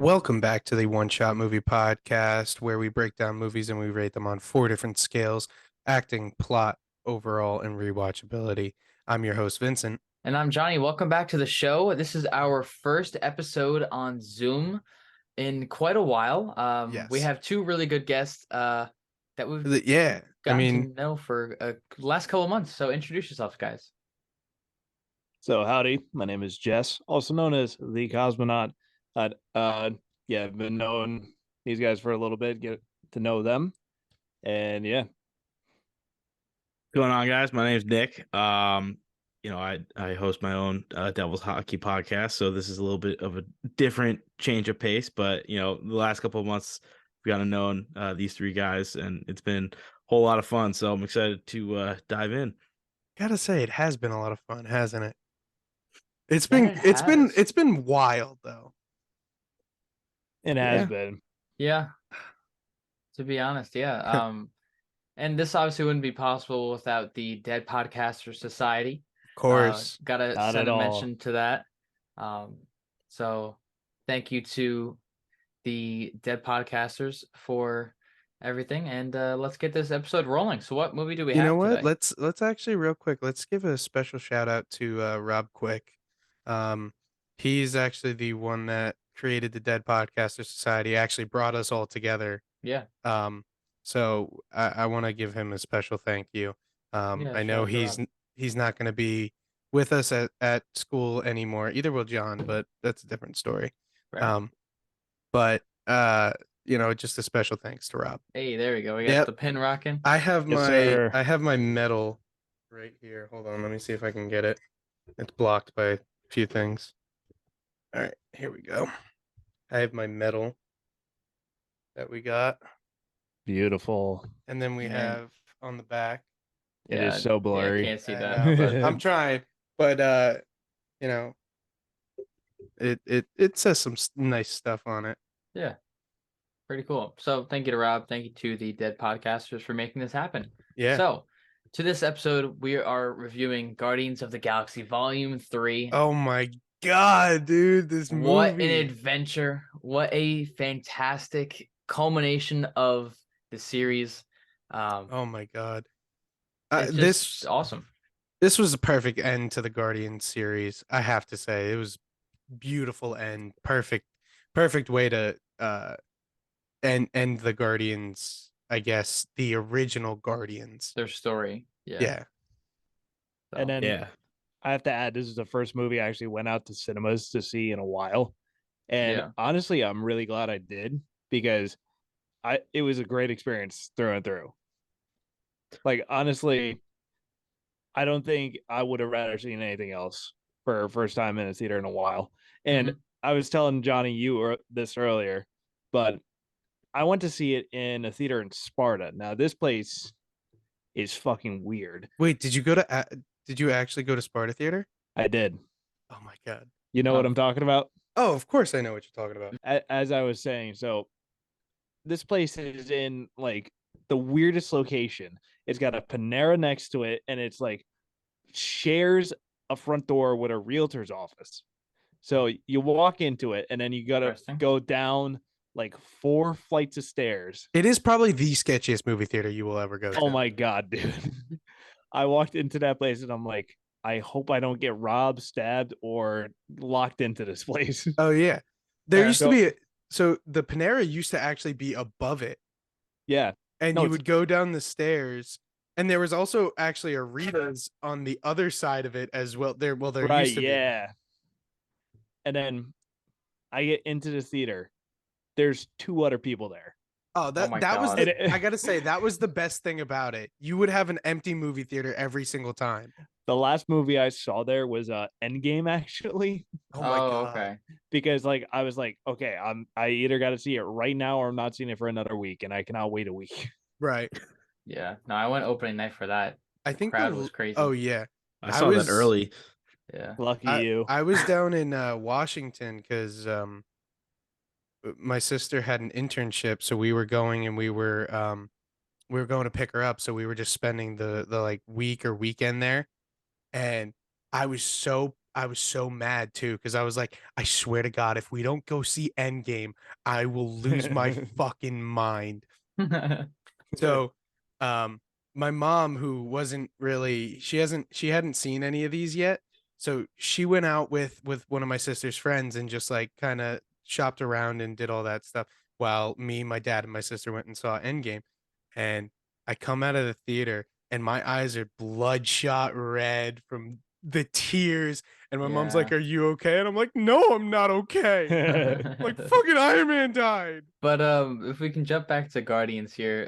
Welcome back to the One Shot Movie Podcast, where we break down movies and we rate them on four different scales: acting, plot, overall, and rewatchability. I'm your host, Vincent. And I'm Johnny. Welcome back to the show. This is our first episode on Zoom in quite a while. We Yes. have two really good guests that we've Yeah. gotten to know for the last couple of months. So introduce yourselves, guys. So howdy, my name is Jess, also known as the Cosmonaut. I've been knowing these guys for a little bit, get to know them, and yeah. Going on, guys? My name's Nick. I host my own Devils Hockey podcast, so this is a little bit of a different change of pace. But the last couple of months we've gotten to know these three guys, and it's been a whole lot of fun. So I'm excited to dive in. Gotta say, it has been a lot of fun, hasn't it? It's been wild though. It has been. Yeah. To be honest, yeah. And this obviously wouldn't be possible without the Dead Podcaster Society. Of course. Gotta Not send at a all. mention to that. So thank you to the Dead Podcasters for everything, and let's get this episode rolling. So what movie do we have You know what? today? Let's actually real quick. Let's give a special shout out to Rob Quick. He's actually the one that created the Dead Podcaster Society. Actually brought us all together. Yeah. So I want to give him a special thank you. I know he's not going to be with us at school anymore. Either will John, but that's a different story. Right. Just a special thanks to Rob. Hey, there we go. We got the pin rocking. I have Yes, I have my medal right here. Hold on, let me see if I can get it. It's blocked by a few things. All right, here we go. I have my medal that we got. Beautiful. And then we have on the back. It is so blurry. I can't see I that. know, but I'm trying. But it says some nice stuff on it. Yeah. Pretty cool. So thank you to Rob. Thank you to the Dead Podcasters for making this happen. Yeah. So to this episode, we are reviewing Guardians of the Galaxy Volume 3. Oh my God, dude. This movie. What an adventure. What a fantastic culmination of the series. Oh my God. This awesome. This was a perfect end to the Guardians series. I have to say, it was beautiful end. Perfect way to end the Guardians. I guess the original Guardians. Their story. Yeah. So, And then I have to add, this is the first movie I actually went out to cinemas to see in a while. And honestly, I'm really glad I did, because it was a great experience through and through. Like, honestly, I don't think I would have rather seen anything else for first time in a theater in a while. And I was telling Johnny this earlier, but I went to see it in a theater in Sparta. Now, this place is fucking weird. Wait, did you actually go to Sparta Theater? I did. Oh my God. You know what I'm talking about? Oh, of course I know what you're talking about. As I was saying, so this place is in like the weirdest location. It's got a Panera next to it, and it's like shares a front door with a realtor's office. So you walk into it, and then you gotta go down like 4 flights of stairs. It is probably the sketchiest movie theater you will ever go to. Oh my God, dude. I walked into that place and I'm like, I hope I don't get robbed, stabbed, or locked into this place. Oh yeah. There used to be so the Panera used to actually be above it. Yeah. And you would go down the stairs, and there was also actually a Rita's on the other side of it as well. There used to be. Yeah. And then I get into the theater. There's 2 other people there. Oh, that was I gotta say, that was the best thing about it. You would have an empty movie theater every single time. The last movie I saw there was Endgame, actually. Oh my God. Okay. Because I was like, okay, I either got to see it right now or I'm not seeing it for another week, and I cannot wait a week. Right. Yeah. No, I went opening night for that. I think the crowd was crazy. Oh yeah. I saw that early. Yeah. Lucky you. I was down in Washington because my sister had an internship, so we were going, and we were going to pick her up, so we were just spending the like week or weekend there. And I was so I was so mad too because I was like, I swear to God, if we don't go see Endgame, I will lose my fucking mind. So, um, my mom, who wasn't really, she hadn't seen any of these yet. So she went out with one of my sister's friends and just like kind of shopped around and did all that stuff while me, my dad, and my sister went and saw Endgame. And I come out of the theater and my eyes are bloodshot red from the tears. And my mom's like, Yeah. "Are you okay?" And I'm like, "No, I'm not okay." Like fucking Iron Man died. But if we can jump back to Guardians here,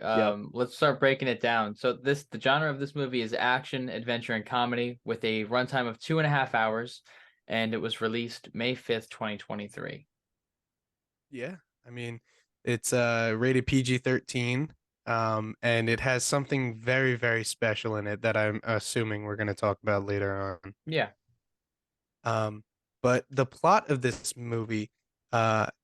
let's start breaking it down. So the genre of this movie is action, adventure, and comedy with a runtime of 2.5 hours, and it was released May 5th, 2023. Yeah, I mean, it's rated PG-13, and it has something very, very special in it that I'm assuming we're going to talk about later on. Yeah. Um, but the plot of this movie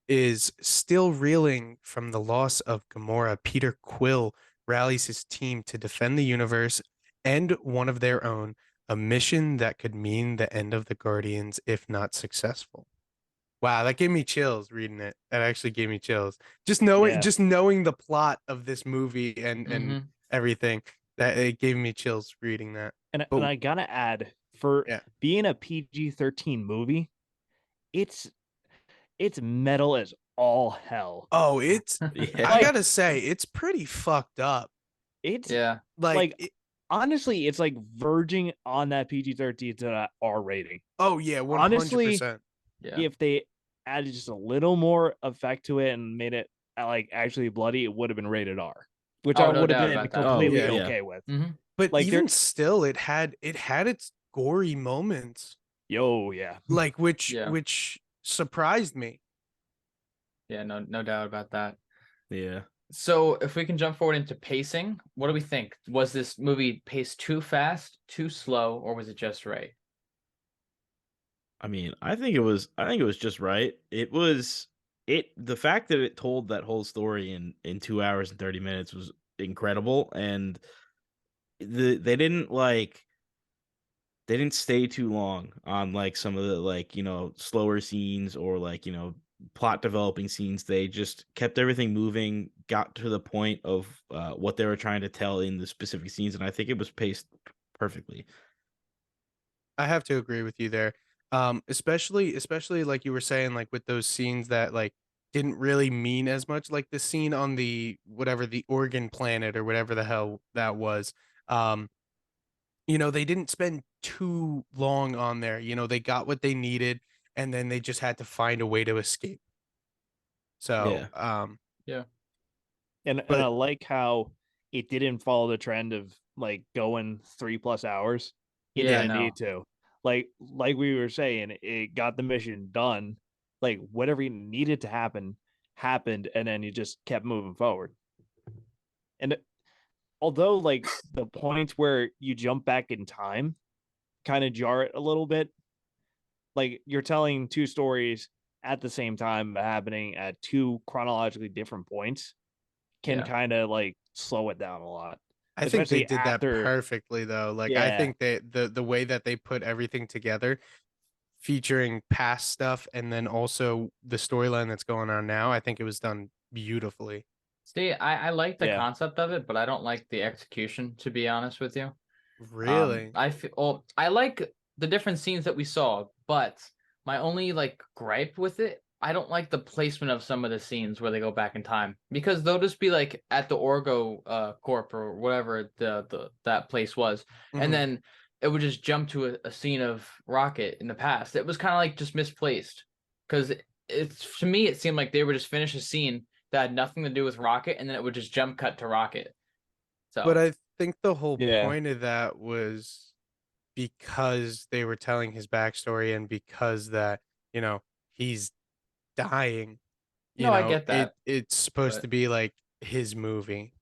is still reeling from the loss of Gamora. Peter Quill rallies his team to defend the universe and one of their own, a mission that could mean the end of the Guardians if not successful. Wow, that gave me chills reading it. That actually gave me chills. Just knowing the plot of this movie and everything, that it gave me chills reading that. And But I gotta add, for being a PG-13 movie, it's metal as all hell. oh, it's Yeah. I gotta say, it's pretty fucked up. It's Like honestly, it's like verging on that PG-13 to that R rating. oh yeah, 100%. Honestly, Yeah. if they added just a little more effect to it and made it like actually bloody, it would have been rated R, which I would have been completely okay with. Mm-hmm. But like even still, it had its gory moments. Like which surprised me. Yeah, no doubt about that. Yeah. So if we can jump forward into pacing, what do we think? Was this movie paced too fast, too slow, or was it just right? I mean, I think it was just right. The fact that it told that whole story in 2 hours and 30 minutes was incredible, and they didn't stay too long on like some of the like, slower scenes or like, plot developing scenes. They just kept everything moving, got to the point of what they were trying to tell in the specific scenes, and I think it was paced perfectly. I have to agree with you there. Especially like you were saying, like with those scenes that like didn't really mean as much, like the scene on the whatever the Oregon planet or whatever the hell that was. They didn't spend too long on there. They got what they needed and then they just had to find a way to escape. So, yeah. And I like how it didn't follow the trend of like going 3+ hours. It didn't need to. Like we were saying, it got the mission done. Like whatever needed to happen happened, and then you just kept moving forward. And although like the points where you jump back in time kind of jar it a little bit, like you're telling two stories at the same time happening at two chronologically different points can kind of like slow it down a lot. I think they did that perfectly though. Like I think the way that they put everything together, featuring past stuff and then also the storyline that's going on now, I think it was done beautifully. See, I like the concept of it, but I don't like the execution, to be honest with you. Really? I like the different scenes that we saw, but my only like gripe with it, I don't like the placement of some of the scenes where they go back in time, because they'll just be like at the Orgo Corp or whatever that place was, and then it would just jump to a scene of Rocket in the past. It was kind of like just misplaced, because it's, to me, it seemed like they were just finish a scene that had nothing to do with Rocket, and then it would just jump cut to Rocket. So, but I think the whole point of that was because they were telling his backstory and because that, he's dying. I get that. It's supposed to be like his movie.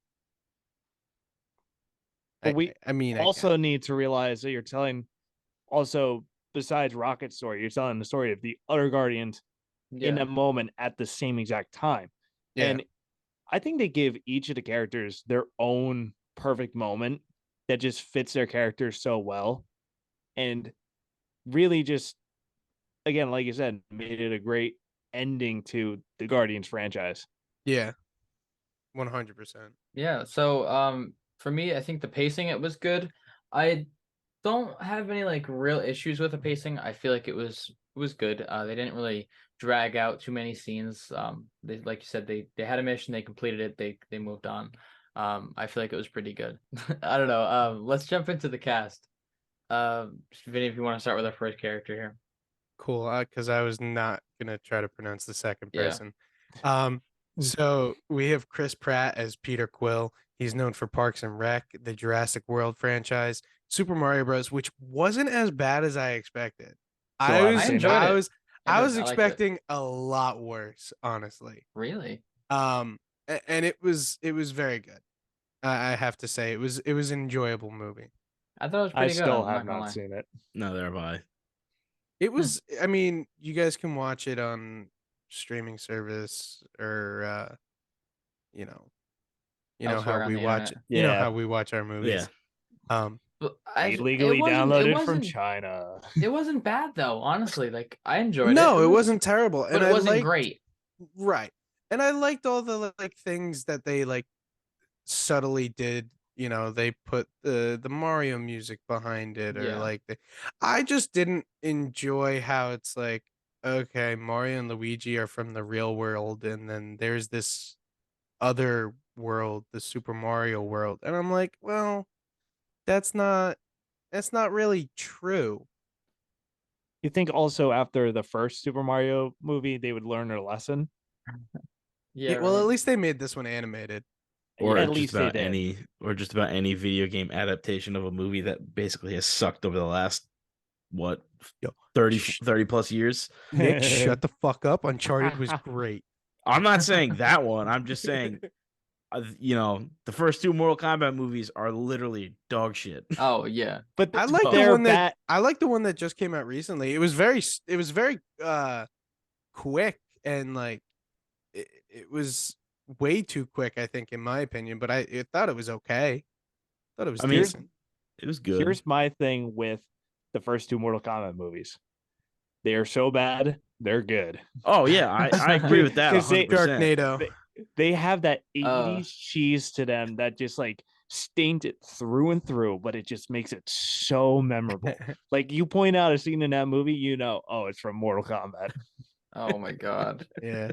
But we also need to realize that you're telling, also besides Rocket's story, you're telling the story of the other Guardians in that moment at the same exact time. And I think they give each of the characters their own perfect moment that just fits their characters so well, and really just again, like you said, made it a great ending to the Guardians franchise. Yeah, 100%. Yeah. So for me, I think the pacing it was good. I don't have any like real issues with the pacing. I feel like it was good. They didn't really drag out too many scenes. They like you said, they had a mission, they completed it, they moved on. I feel like it was pretty good. I don't know. Let's jump into the cast. Vinny, if you want to start with our first character here. Cool, because I was not gonna try to pronounce the second Yeah. person. So we have Chris Pratt as Peter Quill. He's known for Parks and Rec, the Jurassic World franchise, Super Mario Bros., which wasn't as bad as I expected. So I I was enjoyed I it. was I I did. was I liked it. expecting a lot worse, honestly. Really? And it was very good. I have to say it was an enjoyable movie. I thought it was I pretty good. still I'm have not gonna not lie. seen it. No, there have I. It was, I mean, you guys can watch it on streaming service or you know, Elsewhere how on we the watch internet. you know Yeah. how we watch our movies. Um But Illegally downloaded from China. It wasn't bad though, honestly. Like I enjoyed it. no, it wasn't terrible. But And it I wasn't liked great. right. And I liked all the like things that they like subtly did. They put the Mario music behind it, or Yeah. like I just didn't enjoy how it's like, okay, Mario and Luigi are from the real world, and then there's this other world, the Super Mario world. And I'm like, well, that's not really true. You think also after the first Super Mario movie, they would learn their lesson? Yeah, Well, at right. least they made this one animated. Or At just least they about did. just about any video game adaptation of a movie that basically has sucked over the last what Yo, 30 plus years. Nick, shut the fuck up. Uncharted was great. I'm not saying that one. I'm just saying, the first two Mortal Kombat movies are literally dog shit. Oh yeah. But I like the they're one bad. I like the one that just came out recently. It was very quick, and like it was way too quick, I think, in my opinion, but I thought it was okay. Thought it was I mean, decent. it was good. Here's my thing with the first two Mortal Kombat movies. They are so bad, they're good. Oh yeah, I agree with that 100%. Sharknado. They have that 80s cheese to them that just like stained it through and through, but it just makes it so memorable. Like you point out a scene in that movie, oh, it's from Mortal Kombat. Oh my god. Yeah.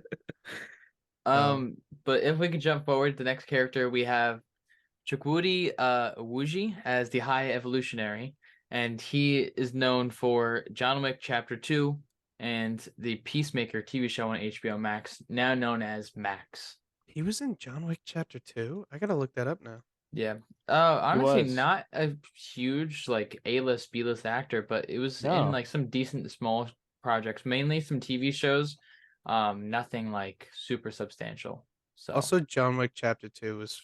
But if we can jump forward, the next character we have Chukwudi Iwuji as the High Evolutionary, and he is known for John Wick Chapter 2 and the Peacemaker TV show on HBO Max, now known as Max. He was in John Wick Chapter 2? I gotta look that up now. Yeah. Honestly, was. not a huge like A-list, B-list actor, but it was in No. like some decent small projects, mainly some TV shows. Nothing like super substantial. So Also, John Wick Chapter 2 was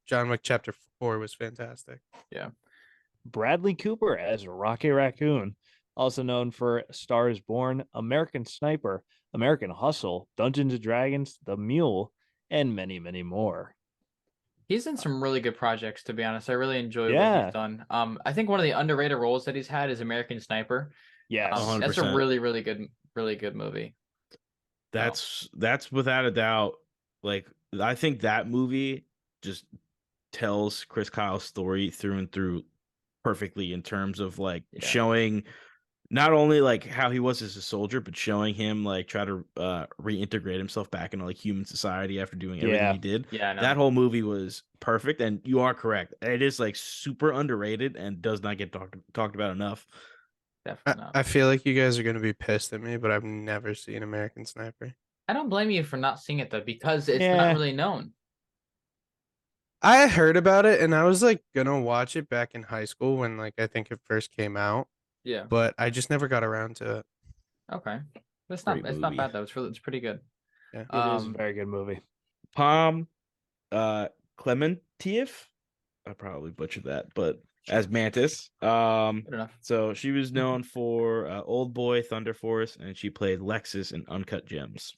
John Wick Chapter 4 was fantastic. yeah. Bradley Cooper as Rocky Raccoon, also known for Stars Born, American Sniper, American Hustle, Dungeons and Dragons, The Mule, and many, many more. He's in some really good projects, to be honest. I really enjoy what Yeah. he's done. I think one of the underrated roles that he's had is American Sniper. Yes. That's a 100%. really good movie. That's without a doubt. Like, I think that movie just tells Chris Kyle's story through and through perfectly, in terms of like showing not only like how he was as a soldier, but showing him like try to reintegrate himself back into like human society after doing everything he did. Yeah, I know. That whole movie was perfect, and you are correct. It is like super underrated and does not get talked about enough. Definitely not. I feel like you guys are gonna be pissed at me, but I've never seen American Sniper. I don't blame you for not seeing it though, because it's not really known. I heard about it, and I was like gonna watch it back in high school when like I think it first came out. Yeah. But I just never got around to it. Okay. It's Great not movie. bad though. It's pretty good. Yeah. It is a very good movie. Pom Klementieff, I probably butchered that, but as Mantis. Good enough. So she was known for Old Boy, Thunder Force, and she played Lexus in Uncut Gems.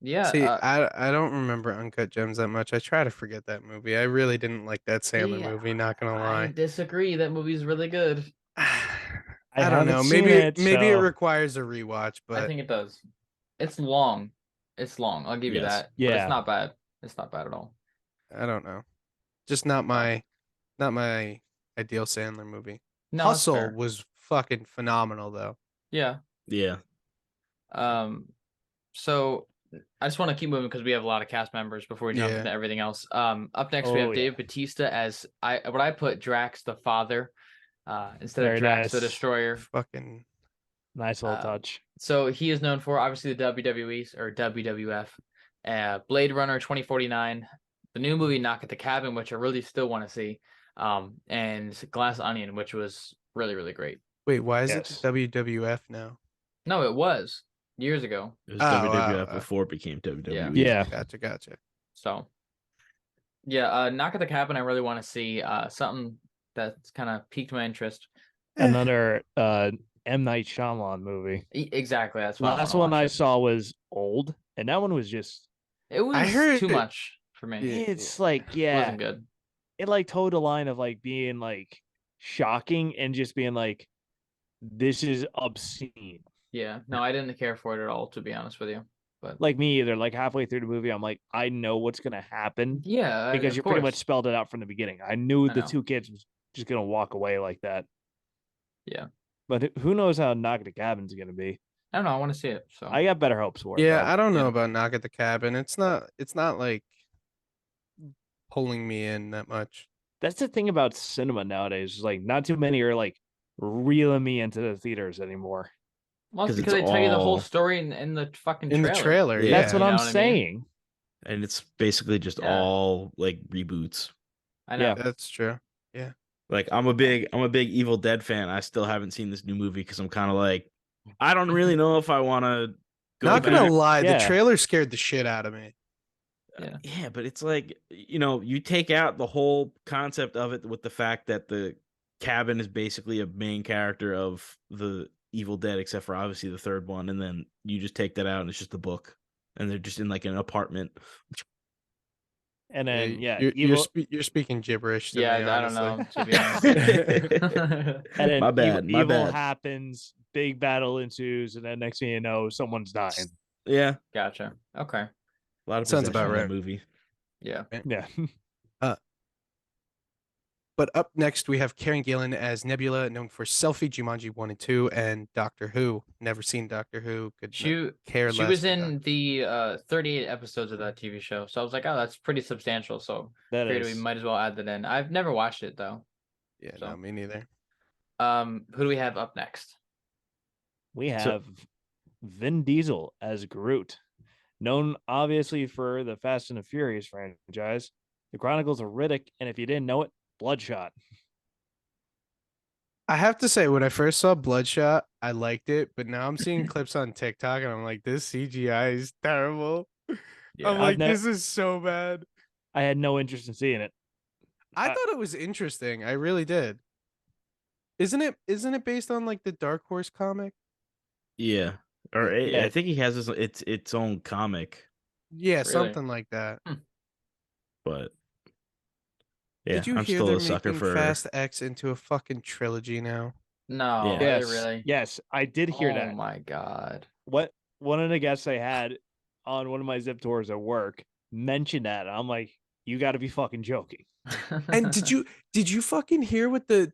Yeah. See, I don't remember Uncut Gems that much. I try to forget that movie. I really didn't like that Sandler movie, not gonna I lie. disagree. That movie's really good. I I don't know. Maybe it requires a rewatch, but I think it does. It's long. It's long. I'll give you that. Yeah. But it's not bad. It's not bad at all. I don't know. Just not my ideal Sandler movie. No, that's Hustle fair. was fucking phenomenal though. Yeah. Yeah. So I just want to keep moving because we have a lot of cast members before we jump into everything else. Up next we have Dave Bautista as I put Drax the father, instead of Drax the Destroyer. Fucking nice little touch. So he is known for obviously the WWE's or WWF, Blade Runner 2049, the new movie Knock at the Cabin, which I really still want to see, and Glass Onion, which was really, really great. Wait, why is it WWF now? No, it was years ago. It was WWF before it became WWE. Yeah. Gotcha. So, yeah, Knock at the Cabin, I really want to see something that's kind of piqued my interest. Another M. Night Shyamalan movie. Exactly. That's what last one I saw was old, and that one was just. It was too much for me. It's like it wasn't good. It like towed the line of like being like shocking and just being like, this is obscene. Yeah, no, I didn't care for it at all, to be honest with you. But like me either. Like halfway through the movie, I'm like, I know what's gonna happen. Yeah, because you pretty much spelled it out from the beginning. I knew the two kids was just gonna walk away like that. Yeah, but who knows how Knock at the Cabin's gonna be? I don't know. I want to see it. So I got better hopes for it. Yeah, I don't know about Knock at the Cabin. It's not like pulling me in that much. That's the thing about cinema nowadays. Is like not too many are like reeling me into the theaters anymore. Well, it's because they tell you the whole story in the fucking trailer. In the trailer, yeah. That's what I'm saying. And it's basically just all like reboots. I know. Yeah, that's true. Yeah. Like I'm a big Evil Dead fan. I still haven't seen this new movie because I'm kind of like, I don't really know if I want to go Not back. gonna lie, the trailer scared the shit out of me. Yeah, but it's like, you take out the whole concept of it with the fact that the cabin is basically a main character of the Evil Dead, except for obviously the third one, and then you just take that out and it's just a book, and they're just in like an apartment. And then you're speaking gibberish to me, I don't know, to be honest. And then my bad. Evil happens, big battle ensues, and then next thing you know, someone's dying. Yeah, gotcha. Okay, a lot of sounds about right. Movie. Yeah. But up next, we have Karen Gillan as Nebula, known for Selfie, Jumanji 1 and 2, and Doctor Who. Never seen Doctor Who. She was in the 38 episodes of that TV show. So I was like, oh, that's pretty substantial. So we might as well add that in. I've never watched it, though. Yeah, no, me neither. Who do we have up next? We have Vin Diesel as Groot, known obviously for the Fast and the Furious franchise, The Chronicles of Riddick, and if you didn't know it, Bloodshot. I have to say, when I first saw Bloodshot, I liked it, but now I'm seeing clips on TikTok and I'm like, this CGI is terrible. Yeah, I'm like, this is so bad. I had no interest in seeing it. I thought it was interesting. I really did. Isn't it based on like the Dark Horse comic? Yeah. Or I think he has its own comic. Yeah, really? Something like that. But yeah, did you I'm hear still they're a sucker making for Fast X into a fucking trilogy now? No, yes, really? Yes, I did hear that. Oh my god! What one of the guests I had on one of my Zip tours at work mentioned that, and I'm like, you got to be fucking joking. And did you fucking hear what the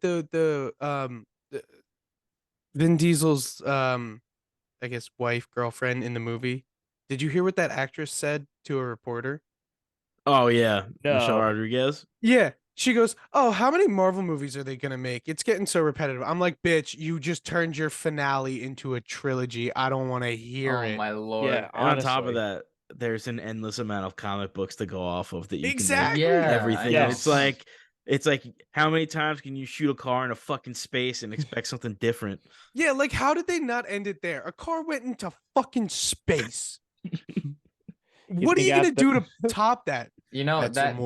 Vin Diesel's I guess wife, girlfriend in the movie? Did you hear what that actress said to a reporter? Oh yeah, no. Michelle Rodriguez. Yeah, she goes, "Oh, how many Marvel movies are they gonna make? It's getting so repetitive." I'm like, "Bitch, you just turned your finale into a trilogy. I don't want to hear it." Oh my lord! Yeah, and on top of that, there's an endless amount of comic books to go off of that you can make everything. Yes. It's like how many times can you shoot a car in a fucking space and expect something different? Yeah, like how did they not end it there? A car went into fucking space. What are you gonna do to top that? You know, that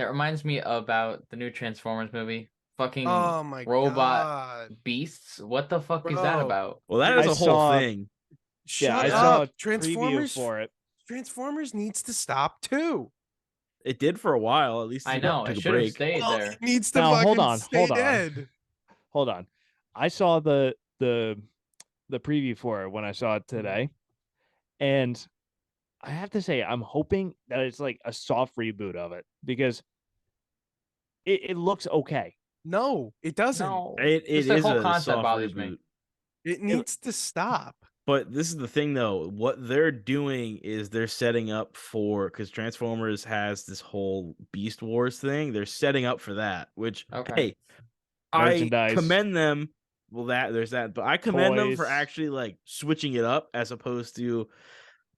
reminds me about the new Transformers movie. Fucking robot beasts. What the fuck is that about? Well, that is a whole thing. I saw a Transformers for it. Transformers needs to stop too. It did for a while, at least. I know. It should have stayed there. It needs to fucking stay dead. Hold on. I saw the preview for it when I saw it today, and I have to say I'm hoping that it's like a soft reboot of it because it looks okay. No, it doesn't. No, It just the is whole a concept soft bothers reboot. me. It needs to stop. But this is the thing, though. What they're doing is they're setting up for, because Transformers has this whole Beast Wars thing. They're setting up for that, which, Okay. hey, I Merchandise. commend them. Well, there's that, but I commend them for Toys. actually like switching it up as opposed to,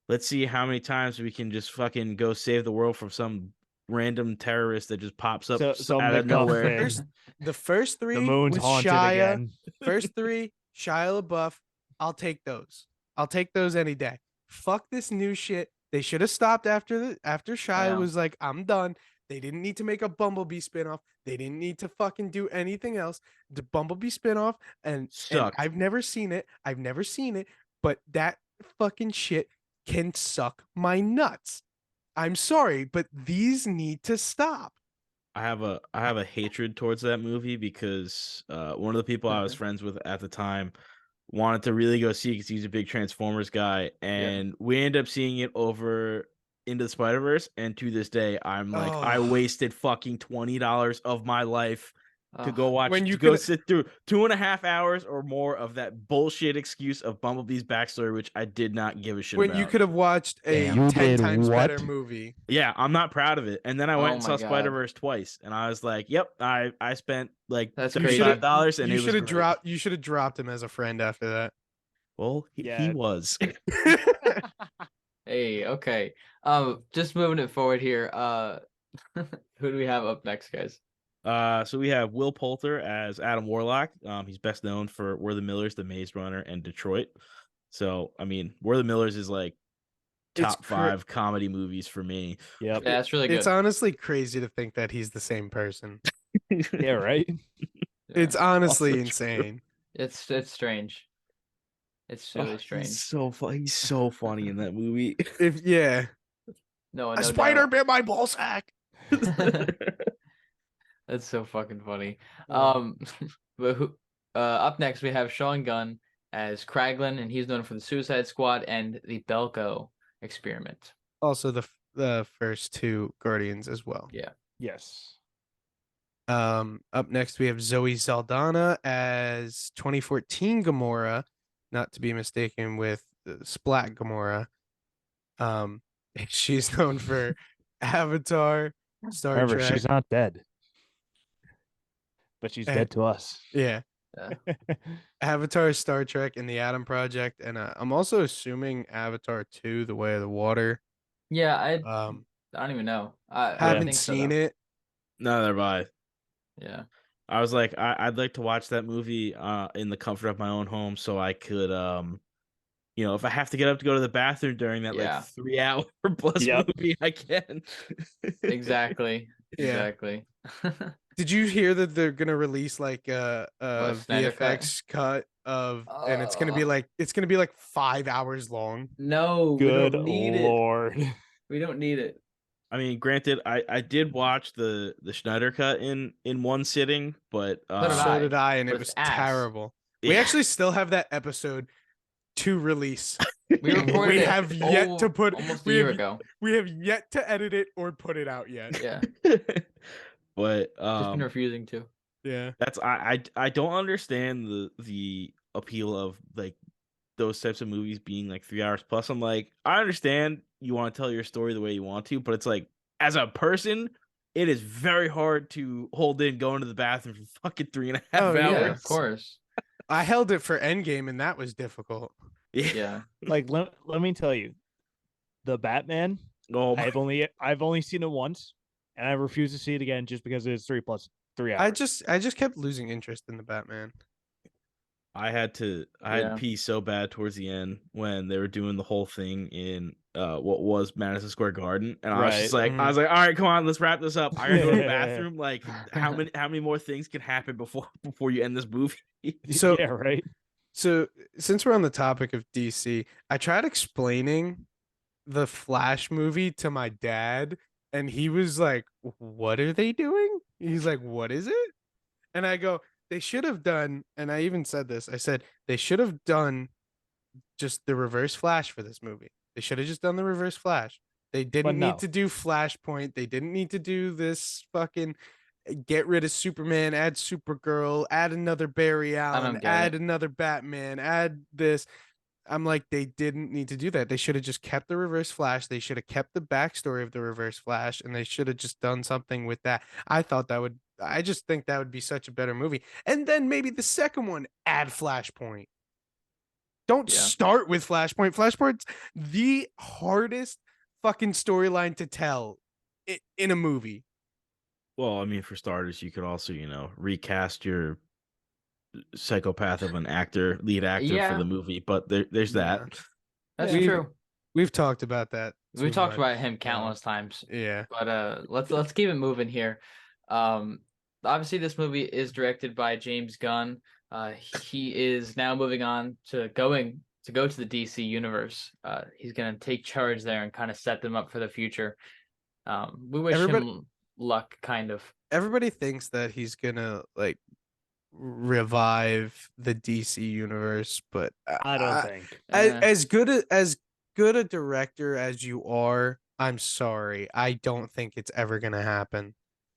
let's see how many times we can just fucking go save the world from some random terrorist that just pops up Some out of nowhere. MacGuffin. The first three The moon's with haunted Shia, again. first three, Shia LaBeouf. I'll take those. I'll take those any day. Fuck this new shit. They should have stopped after Shia Yeah. was like, I'm done. They didn't need to make a Bumblebee spinoff. They didn't need to fucking do anything else. The Bumblebee spinoff, and Sucked. I've never seen it. But that fucking shit can suck my nuts. I'm sorry, but these need to stop. I have a hatred towards that movie because one of the people I was friends with at the time wanted to really go see because he's a big Transformers guy, and we ended up seeing it over Into the Spider-Verse, and to this day I'm like, I wasted fucking $20 of my life to go watch, When you to go could- sit through 2.5 hours or more of that bullshit excuse of Bumblebee's backstory, which I did not give a shit when about. you could have watched a Damn. You 10 did times better what? movie. Yeah, I'm not proud of it. And then I went Oh and my saw God. Spider-Verse twice, and I was like, yep, I spent like That's $35, and you it was should have great. dropped. You should have dropped him as a friend after that. Well, he Yeah. was. Hey, okay. Just moving it forward here. Who do we have up next, guys? So we have Will Poulter as Adam Warlock. He's best known for We're the Millers, The Maze Runner, and Detroit. So, I mean, We're the Millers is like It's top 5 comedy movies for me. Yep. Yeah, that's really good. It's honestly crazy to think that he's the same person. Yeah, right. Yeah. It's honestly Also insane. It's strange. It's really strange. He's so he's so funny in that movie. No, A no spider doubt. bit my ball sack. That's so fucking funny. Oh. But up next we have Sean Gunn as Kraglin, and he's known for the Suicide Squad and the Belko experiment. Also, the first two Guardians as well. Yeah. Yes. Up next we have Zoe Saldana as 2014 Gamora, not to be mistaken with Splat Gamora. She's known for Avatar, Star Remember, Trek. she's not dead, but she's dead to us. Yeah. Yeah. Avatar, Star Trek, and the Atom Project, and I'm also assuming Avatar 2, The Way of the Water. Yeah, I Um, don't even know. I haven't think so, seen though. it. Neither have I. Yeah. I was like, I'd like to watch that movie in the comfort of my own home, so I could if I have to get up to go to the bathroom during that Yeah. like 3 hour plus Yep. movie, I can. Exactly. Yeah. Exactly. Did you hear that they're gonna release like a Snyder cut? VFX cut of, and it's gonna be like 5 hours long. No, we Good don't need lord. it. We don't need it. I mean, granted, I did watch the Schneider cut in one sitting, but So did So did I, and but it it's was ass. terrible. We yeah. actually still have that episode to release. We recorded We it have yet to put almost a we year have- ago. We have yet to edit it or put it out yet. Yeah. But Just been refusing to. Yeah. that's I don't understand the appeal of like those types of movies being like 3 hours plus. I'm like, I understand you want to tell your story the way you want to, but it's like, as a person, it is very hard to hold in going to the bathroom for fucking 3.5 Oh, yeah. hours. Yeah, of course. I held it for Endgame, and that was difficult. Yeah. Like let me tell you, the Batman. Oh my, I've only seen it once, and I refuse to see it again just because it's 3 plus 3 hours. I just kept losing interest in the Batman. I had to pee so bad towards the end when they were doing the whole thing in what was Madison Square Garden, and I was just like, Mhm. I was like, all right, come on, let's wrap this up. I gotta go to the bathroom. Like, how many more things can happen before you end this movie? So yeah, right. So since we're on the topic of DC, I tried explaining the Flash movie to my dad, and he was like, "What are they doing?" He's like, "What is it?" And I go, they should have done, and I even said this. I said they should have done just the Reverse Flash for this movie. They should have just done the Reverse Flash. They didn't need no. to do Flashpoint. They didn't need to do this fucking get rid of Superman, add Supergirl, add another Barry Allen, add another Batman, add this. I'm like, they didn't need to do that. They should have just kept the Reverse Flash. They should have kept the backstory of the Reverse Flash, and they should have just done something with that. I just think that would be such a better movie. And then maybe the second one, add Flashpoint. Don't start with Flashpoint. Flashpoint's the hardest fucking storyline to tell in a movie. Well, I mean, for starters, you could also, recast your psychopath of an lead actor for the movie, but there's that. That's true. We've talked about that. We've talked about him countless times. Yeah. But let's keep it moving here. Obviously this movie is directed by James Gunn. He is now moving on to go to the DC universe. He's gonna take charge there and kind of set them up for the future. We wish him luck, kind of. Everybody thinks that he's gonna like revive the DC universe, but I don't think as good a director as you are, I'm sorry, I don't think it's ever gonna happen.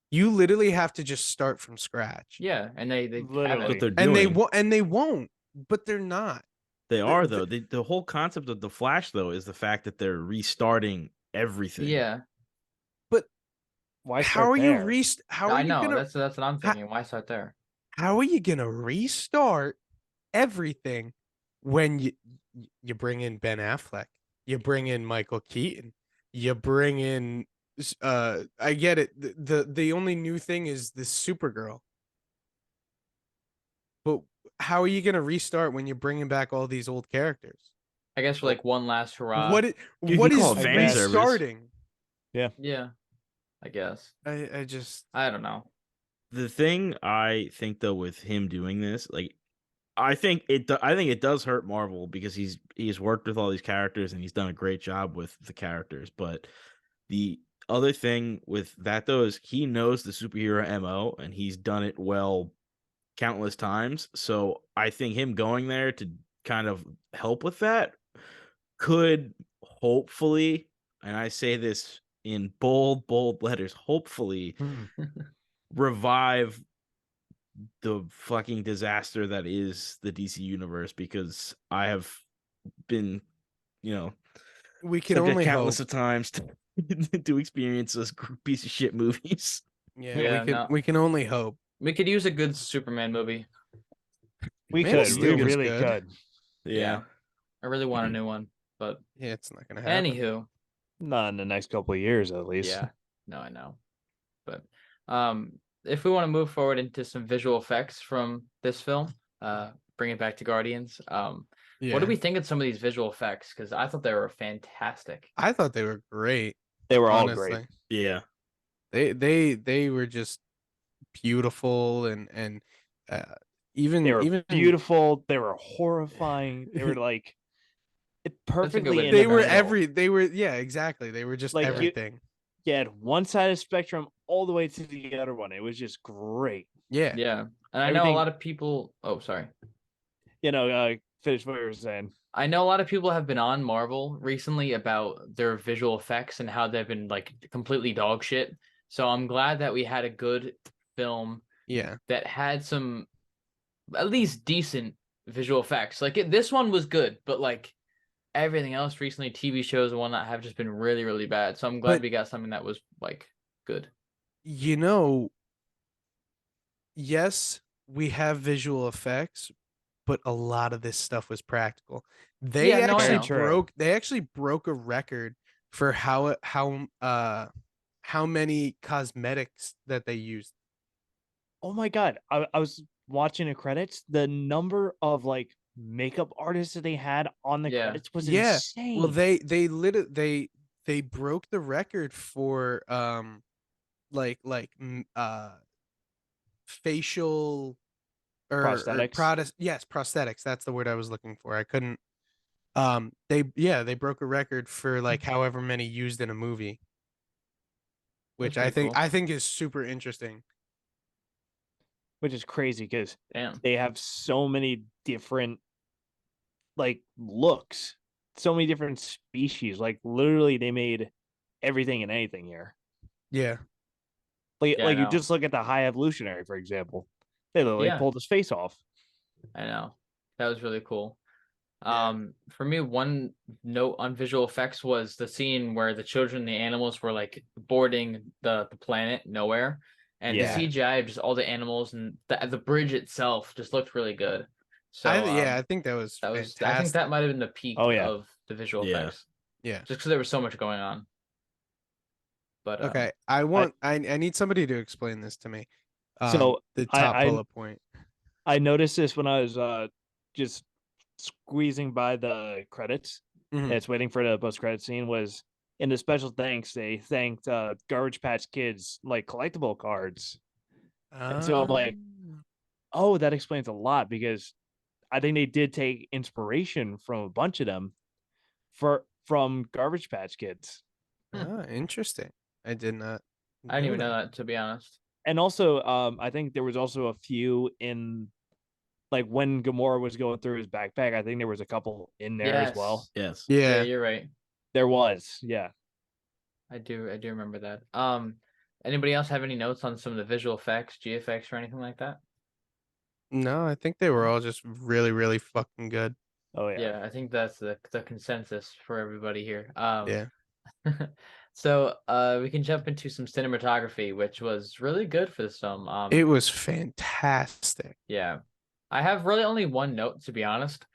You literally have to just start from scratch. Yeah, and they literally what they're doing. And they won't, but they're not. They are though. The whole concept of the Flash though is the fact that they're restarting everything. Yeah. But why how are there? you gonna, that's what I'm thinking. Why start there? How are you gonna restart everything when you bring in Ben Affleck, you bring in Michael Keaton, you bring in I get it. The only new thing is this Supergirl. But how are you gonna restart when you're bringing back all these old characters? I guess for like one last hurrah. What is restarting? Yeah. I guess. I don't know. The thing I think though with him doing this, like, I think it does hurt Marvel because he's worked with all these characters and he's done a great job with the characters. But the other thing with that though is he knows the superhero MO and he's done it well countless times. So I think him going there to kind of help with that could hopefully, and I say this in bold letters, hopefully revive the fucking disaster that is the DC universe, because I have been, we can only countless hope of times to experience those piece of shit movies. We can only hope. We could use a good Superman movie. We really could. Yeah. I really want a new one, but it's not gonna happen. Anywho, not in the next couple of years at least. Yeah, no, I know. But if we want to move forward into some visual effects from this film, bring it back to Guardians. What do we think of some of these visual effects? Because I thought they were fantastic. I thought they were great. They were all great. Yeah. They were just beautiful and even they were beautiful. They were horrifying. They were like it perfectly. They were exactly. They were just like everything. You had one side of the spectrum all the way to the other one. It was just great. Yeah. And I know a lot of people. Oh, sorry. Finish what you were saying. I know a lot of people have been on Marvel recently about their visual effects and how they've been like completely dog shit. So I'm glad that we had a good film. Yeah. That had some at least decent visual effects. Like this one was good, but like everything else recently, TV shows and whatnot have just been really, really bad. So I'm glad we got something that was like good. Yes, we have visual effects, but a lot of this stuff was practical. They actually broke a record for how many cosmetics that they used. Oh my god. I was watching the credits. The number of like makeup artists that they had on the credits was insane. Well, they broke the record for facial or prosthetics. Prosthetics. That's the word I was looking for. I couldn't. They broke a record for like however many used in a movie, which I think is super interesting. which is crazy because Damn. they have so many different like looks, so many different species. Like literally, they made everything and anything here. Yeah. Like Yeah, I you know. just look at the High Evolutionary, for example. They literally Yeah. pulled his face off. I know. That was really cool. Yeah. For me, one note on visual effects was the scene where the children and the animals were like boarding the planet nowhere, and Yeah. the CGI of just all the animals and the bridge itself just looked really good. So I think that was I fantastic. think that might have been the peak Oh, yeah. of the visual Yeah. effects, Yeah. just because there was so much going on. But Okay. I need somebody to explain this to me. So The top I bullet point. I noticed this when I was just squeezing by the credits. Mhm. And it's waiting for the post credit scene. Was in the special thanks they thanked Garbage Patch Kids like collectible cards. And so I'm like, oh, that explains a lot because I think they did take inspiration from a bunch of them from Garbage Patch Kids. Interesting. I did not. I didn't even know that, to be honest. And also, I think there was also a few in, like when Gamora was going through his backpack. I think there was a couple in there as well. Yes. Yeah, Yeah. you're right. There was, yeah. I do remember that. Anybody else have any notes on some of the visual effects, GFX, or anything like that? No, I think they were all just really, really fucking good. Oh yeah. Yeah, I think that's the consensus for everybody here. Yeah. So we can jump into some cinematography, which was really good for this film. It was fantastic. Yeah. I have really only one note, to be honest.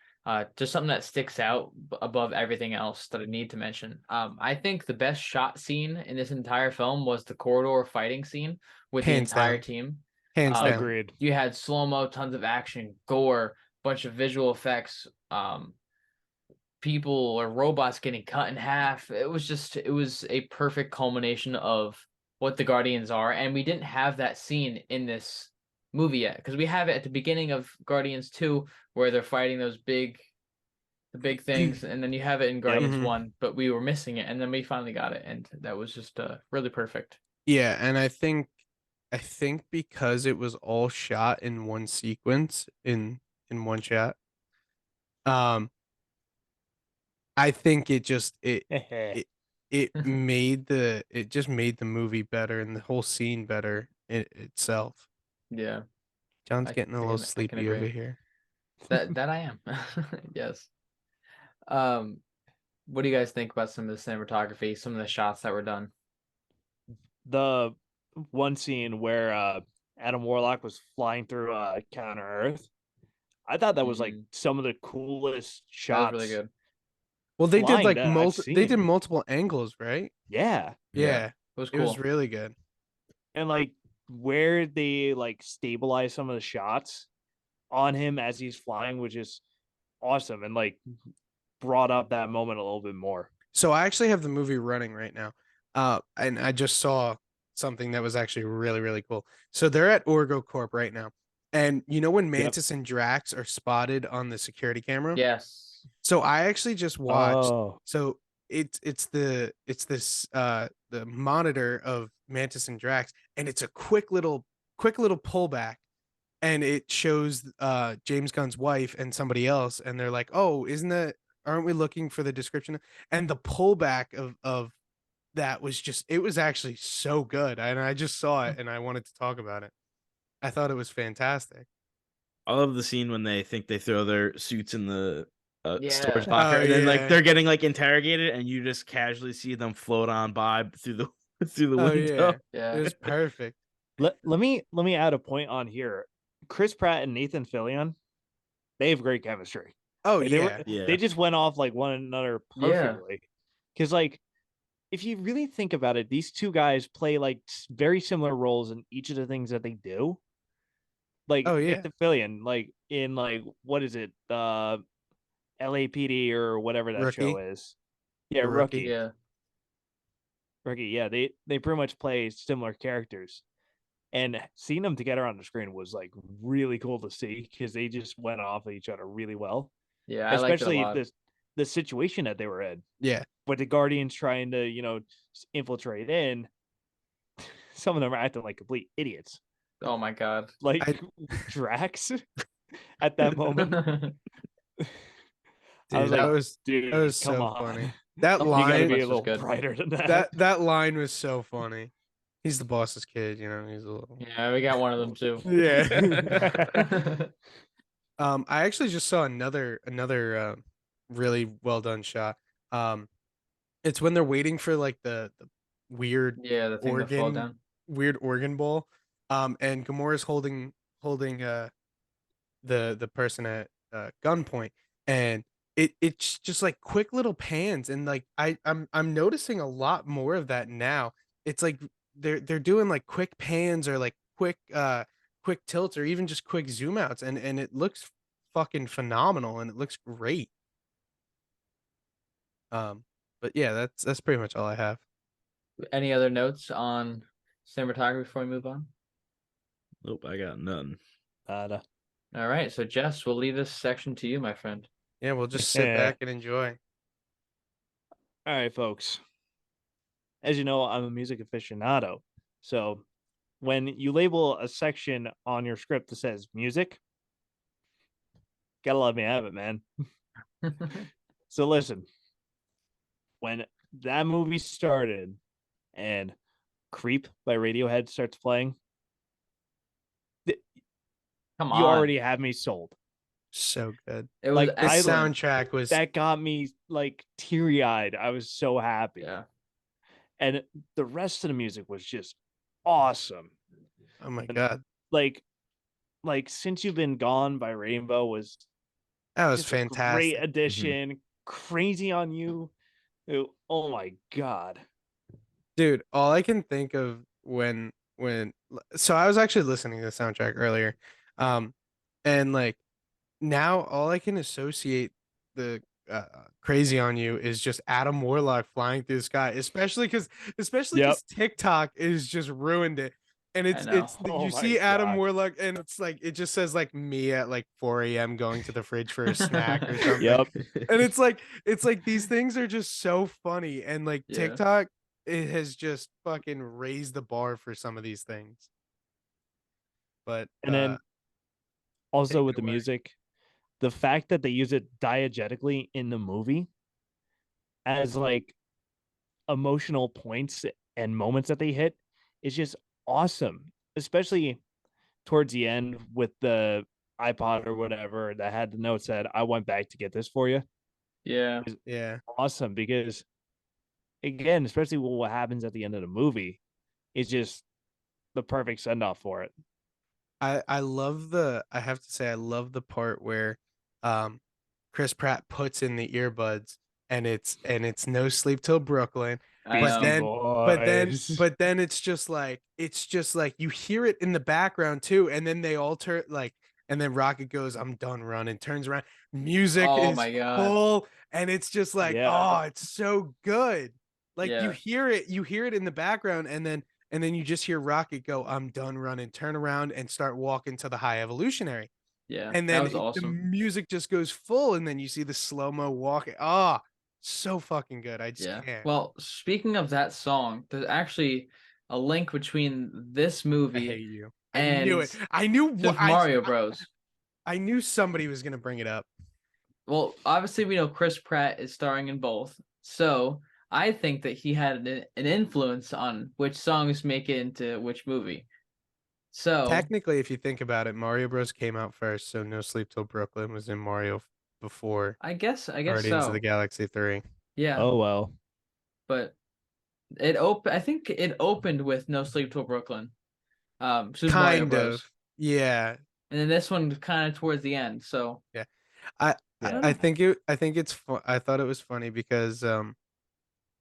Just something that sticks out above everything else that I need to mention. I think the best shot scene in this entire film was the corridor fighting scene with Hands the entire down. team. Hands down. Agreed. You had slow-mo, tons of action, gore, bunch of visual effects, people or robots getting cut in half. It was a perfect culmination of what the Guardians are, and we didn't have that scene in this movie yet because we have it at the beginning of Guardians 2 where they're fighting the big things, and then you have it in Guardians Mhm. 1, but we were missing it, and then we finally got it, and that was just really perfect. Yeah, and I think because it was all shot in one sequence in one shot, I think it just it just made the movie better and the whole scene better itself. Yeah, John's getting a little I can sleepy over agree. here. That I am. Yes. What do you guys think about some of the cinematography, some of the shots that were done? The one scene where Adam Warlock was flying through Counter Earth, I thought that was like some of the coolest That was shots. really good. Well, they did flying like that I've they did seen. multiple angles, right? Yeah. Yeah. It was It cool. was really good. And like where they like stabilize some of the shots on him as he's flying, which is awesome, and like brought up that moment a little bit more. So I actually have the movie running right now. And I just saw something that was actually really, really cool. So they're at Orgo Corp right now. And you know when Mantis and Drax are spotted on the security camera? Yes. So I actually just watched. Oh. So it's this the monitor of Mantis and Drax, and it's a quick little pullback, and it shows James Gunn's wife and somebody else, and they're like, "Oh, aren't we looking for the description?" And the pullback of that was it was actually so good, and I just saw it and I wanted to talk about it. I thought it was fantastic. I love the scene when they think they throw their suits in the storage Yeah. locker, Oh, and then like yeah. they're getting like interrogated, and you just casually see them float on by through the through the Oh, window. yeah. It Yeah. was perfect. Let me add a point on here. Chris Pratt and Nathan Fillion, they have great chemistry. Oh, Like, yeah. they just went off like one another Yeah. perfectly. Because like if you really think about it, these two guys play like very similar roles in each of the things that they do. Like Oh, yeah. Nathan Fillion, like in like what is it, LAPD or whatever that show Rookie. is. Yeah, The Rookie. Rookie. Yeah. Rookie. Yeah, they pretty much play similar characters. And seeing them together on the screen was like really cool to see because they just went off of each other really well. Yeah, I liked it a Especially lot. the situation that they were in. Yeah. With the Guardians trying to, infiltrate in, some of them are acting like complete idiots. Oh my god. Like Drax at that moment. I was Dude, like, that was come so on. funny. That Oh, You gotta line, be a was little good. brighter than that. that line was so funny. He's the boss's kid, you know. He's a little. Yeah, we got one of them too. Yeah. I actually just saw another really well done shot. It's when they're waiting for like the weird Yeah, the thing that fall organ down. weird organ ball. And Gamora's holding the person at gunpoint, and it's just like quick little pans, and like I'm noticing a lot more of that now. It's like they're doing like quick pans or like quick tilts or even just quick zoom outs, and it looks fucking phenomenal and it looks great. But yeah, that's pretty much all I have. Any other notes on cinematography before we move on? Nope, I got none. Nada. All right, so Jess, we'll leave this section to you, my friend. Yeah, we'll just sit back and enjoy. All right, folks. As you know, I'm a music aficionado. So when you label a section on your script that says music, gotta let me have it, man. So listen, when that movie started and Creep by Radiohead starts playing, Come you on. already have me sold. So good. It was Like, The excellent. soundtrack was That got me like teary-eyed. I was so happy. Yeah. And the rest of the music was just awesome. oh my And, god. like Since You've Been Gone by Rainbow was That was just a great fantastic. addition. Crazy on You. Oh my god. Dude, all I can think of when so I was actually listening to the soundtrack earlier. And like now all I can associate the Crazy on You is just Adam Warlock flying through the sky, especially Yep. because TikTok is just ruined it. And I know. Oh you my see Adam God. Warlock and it's like it just says like me at like 4 a.m. going to the fridge for a snack or something. Yep. And it's like these things are just so funny, and like Yeah. TikTok, it has just fucking raised the bar for some of these things. But And then also take with it the away. music, the fact that they use it diegetically in the movie as like emotional points and moments that they hit is just awesome. Especially towards the end with the iPod or whatever that had the note said, "I went back to get this for you." Yeah. Yeah. Awesome, because again, especially what happens at the end of the movie is just the perfect send off for it. I love I have to say I love the part where um Chris Pratt puts in the earbuds, and it's No Sleep Till Brooklyn. I But know. Beastie then Boys. but then it's just like you hear it in the background too, and then they all turn like, and then Rocket goes, I'm done running, turns around, music Oh is my god. full, and it's just like, Yeah. oh, it's so good. Like Yeah. you hear it in the background, and then you just hear Rocket go, I'm done running, turn around and start walking to the High Evolutionary. Yeah. And That then was the awesome. music just goes full, and then you see the slow-mo walking. Ah, so fucking good. I just Yeah. can't. Well, speaking of that song, there's actually a link between this I movie hate you. I knew and it. I knew what Super Mario Bros. I knew somebody was gonna bring it up. Well, obviously we know Chris Pratt is starring in both, so I think that he had an influence on which songs make it into which movie. So Technically, if you think about it, Mario Bros came out first, so No Sleep Till Brooklyn was in Mario before I guess Guardians of the so. Galaxy 3. Yeah, Oh well. but I think it opened with No Sleep Till Brooklyn, Super Mario Kind Bros. of. Yeah. And then this one kind of towards the end. So Yeah. I I don't Yeah. know. I think it's I thought it was funny because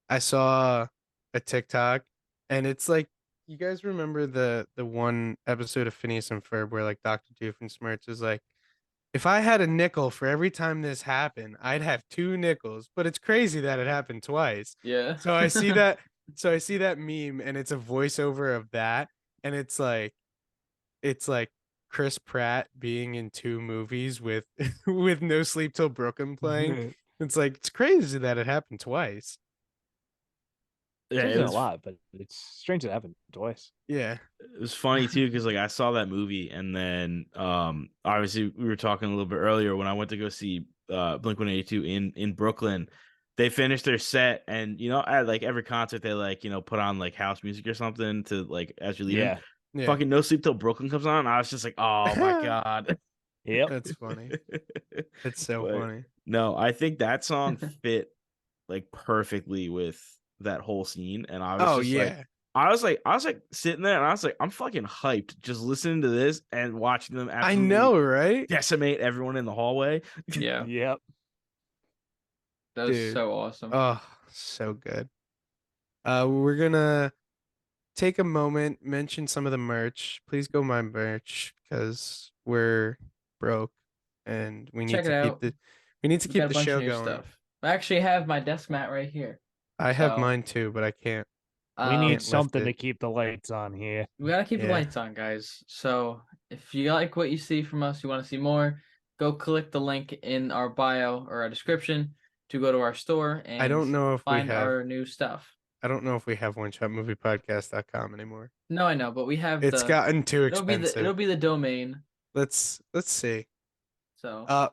I saw a TikTok, and it's like, you guys remember the one episode of Phineas and Ferb where like Dr. Doofenshmirtz is like, if I had a nickel for every time this happened, I'd have two nickels. But it's crazy that it happened twice. Yeah. So I see that meme, and it's a voiceover of that, and it's like Chris Pratt being in two movies with with No Sleep Till Brooklyn playing. It's like it's crazy that it happened twice. Yeah, It it isn't a was lot, but it's strange to happen twice. Yeah. it was funny too because like I saw that movie and then obviously we were talking a little bit earlier when I went to go see Blink-182 in Brooklyn. They finished their set and at like every concert they like put on like house music or something to like as you're leaving. Yeah. Yeah. Fucking No Sleep Till Brooklyn comes on. I was just like, oh my god. Yep. That's funny. It's so But funny. no, I think that song fit like perfectly with that whole scene, and I was Oh just like, yeah. I was like sitting there, and I was like, I'm fucking hyped just listening to this and watching them I absolutely know, right? decimate everyone in the hallway. Yeah, Yep. that was Dude. so awesome. Oh, so good. We're gonna take a moment, mention some of the merch. Please go buy merch because we're broke and we need Check it to keep out. the We got a bunch show of new going. stuff. I actually have my desk mat right here. I have So, mine too, but I can't. We need Can't lift something to it. keep the lights on here. we gotta keep the Yeah. lights on, guys. So if you like what you see from us, you want to see more, go click the link in our bio or our description to go to our store and I don't know if we find have our new stuff. I don't know if we have oneshotmoviepodcast.com anymore. No, I know, but we have It's gotten too it'll be expensive. the domain. Let's see. So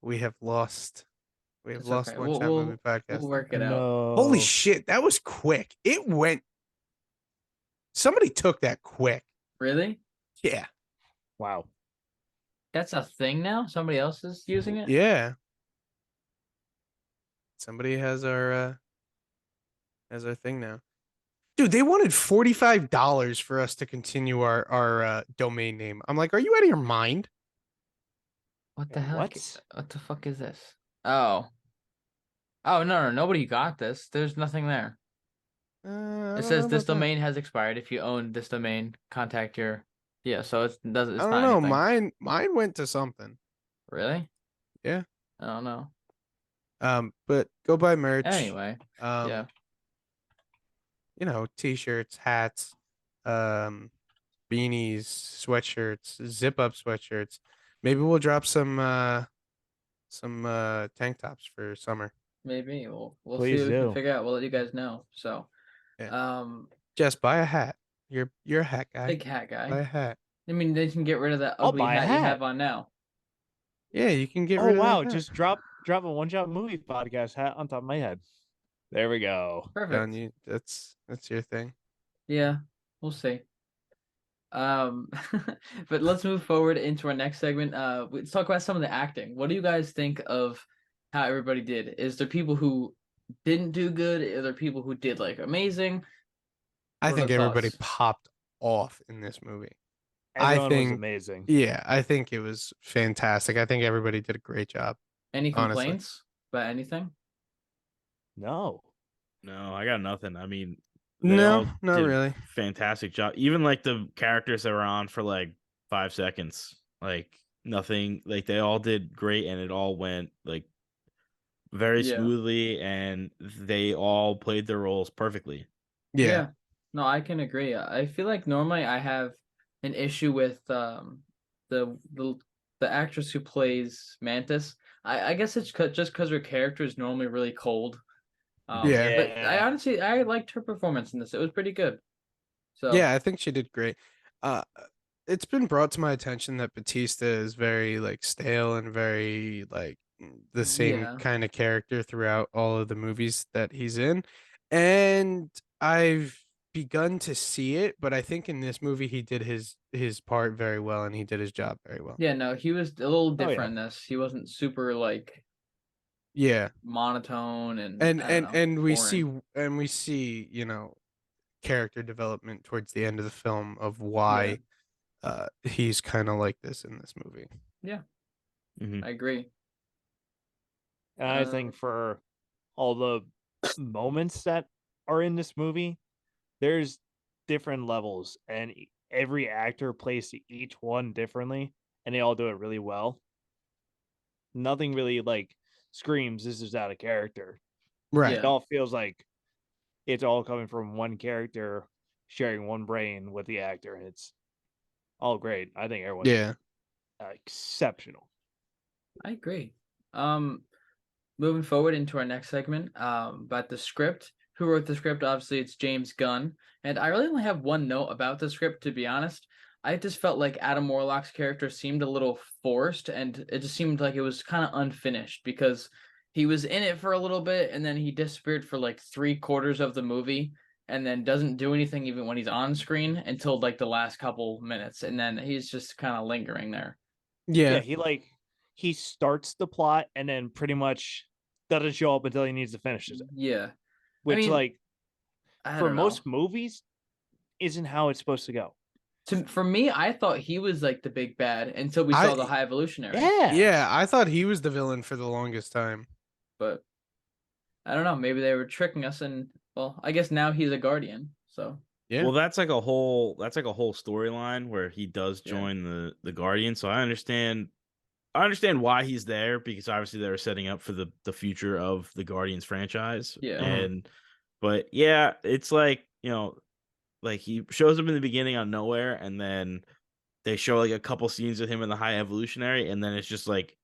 We have lost it's lost okay. One Shot Movie We'll Podcast. work it out. No. Holy shit, that was quick. It went. Somebody took that quick. Really? Yeah. Wow. That's a thing now? Somebody else is using it? Yeah. Somebody has our thing now. Dude, they wanted $45 for us to continue our domain name. I'm like, are you out of your mind? What the hell? What? What the fuck is this? Oh. Oh, no, nobody got this. There's nothing there. I It don't says know this about that. domain has expired. If you own this domain, contact your. Yeah, so it's doesn't. It's I not don't know. anything. Mine went to something. Really? Yeah. I don't know. But go buy merch. Anyway, yeah. T-shirts, hats, beanies, sweatshirts, zip-up sweatshirts. Maybe we'll drop some tank tops for summer. Maybe we'll see Please what we can do. figure out. We'll let you guys know. So, Yeah. Just buy a hat. You're a hat guy. big hat Buy guy. a hat. I mean, they can get rid of that I'll ugly buy a hat you hat. have on now. Yeah, you can get Oh rid of wow! that hat. Just drop a One Shot Movie Podcast hat on top of my head. There we go. Perfect. That's your thing. Yeah, we'll see. But let's move forward into our next segment. Let's talk about some of the acting. What do you guys think of how everybody did? Is there people who didn't do good? Are there people who did like amazing? I What are think the everybody thoughts? popped off in this movie. Everyone was think amazing. Yeah, I think it was fantastic. I think everybody did a great job. Any Honestly. complaints about anything? No. No, I got nothing. I mean, they No, all not did really. fantastic job. Even like the characters that were on for like 5 seconds, like nothing. Like they all did great, and it all went like very Yeah. smoothly, and they all played their roles perfectly. Yeah. No, I can agree. I feel like normally I have an issue with the the actress who plays Mantis. I guess it's just because her character is normally really cold. Yeah. But I liked her performance in this. It was pretty good. So Yeah, I think she did great. Uh, it's been brought to my attention that Bautista is very like stale and very like the same yeah, kind of character throughout all of the movies that he's in. And I've begun to see it, but I think in this movie he did his part very well and he did his job very well. yeah. No, he was a little yeah. different in this. He wasn't super like Yeah. monotone and And I don't know, we boring. see, character development towards the end of the film of Yeah, why he's kind of like this in this movie. yeah, Mhm. I agree. And I think for all the moments that are in this movie, there's different levels, and every actor plays each one differently, and they all do it really well. Nothing really like screams this is out of character. Right. It all feels like it's all coming from one character sharing one brain with the actor, and it's all great. I think everyone's Yeah. exceptional. I agree. moving forward into our next segment, about the script. Who wrote the script? Obviously, it's James Gunn. And I really only have one note about the script, to be honest. I just felt like Adam Warlock's character seemed a little forced, and it just seemed like it was kind of unfinished because he was in it for a little bit, and then he disappeared for like 3/4 of the movie, and then doesn't do anything even when he's on screen until like the last couple minutes, and then he's just kind of lingering there. Yeah, he starts the plot and then pretty much doesn't show up until he needs to finish it. Yeah. Which, I mean, like, I for don't know. most movies, isn't how it's supposed to go. For me, I thought he was like the big bad until we saw the High Evolutionary. Yeah, I thought he was the villain for the longest time. But I don't know. Maybe they were tricking us, and well, I guess now he's a guardian. So Yeah. Well, that's like a whole storyline where he does join the Guardian. So I understand why he's there, because obviously they were setting up for the future of the Guardians franchise. Yeah. But yeah, it's like, like he shows up in the beginning out of nowhere, and then they show like a couple scenes with him in the High Evolutionary, and then it's just like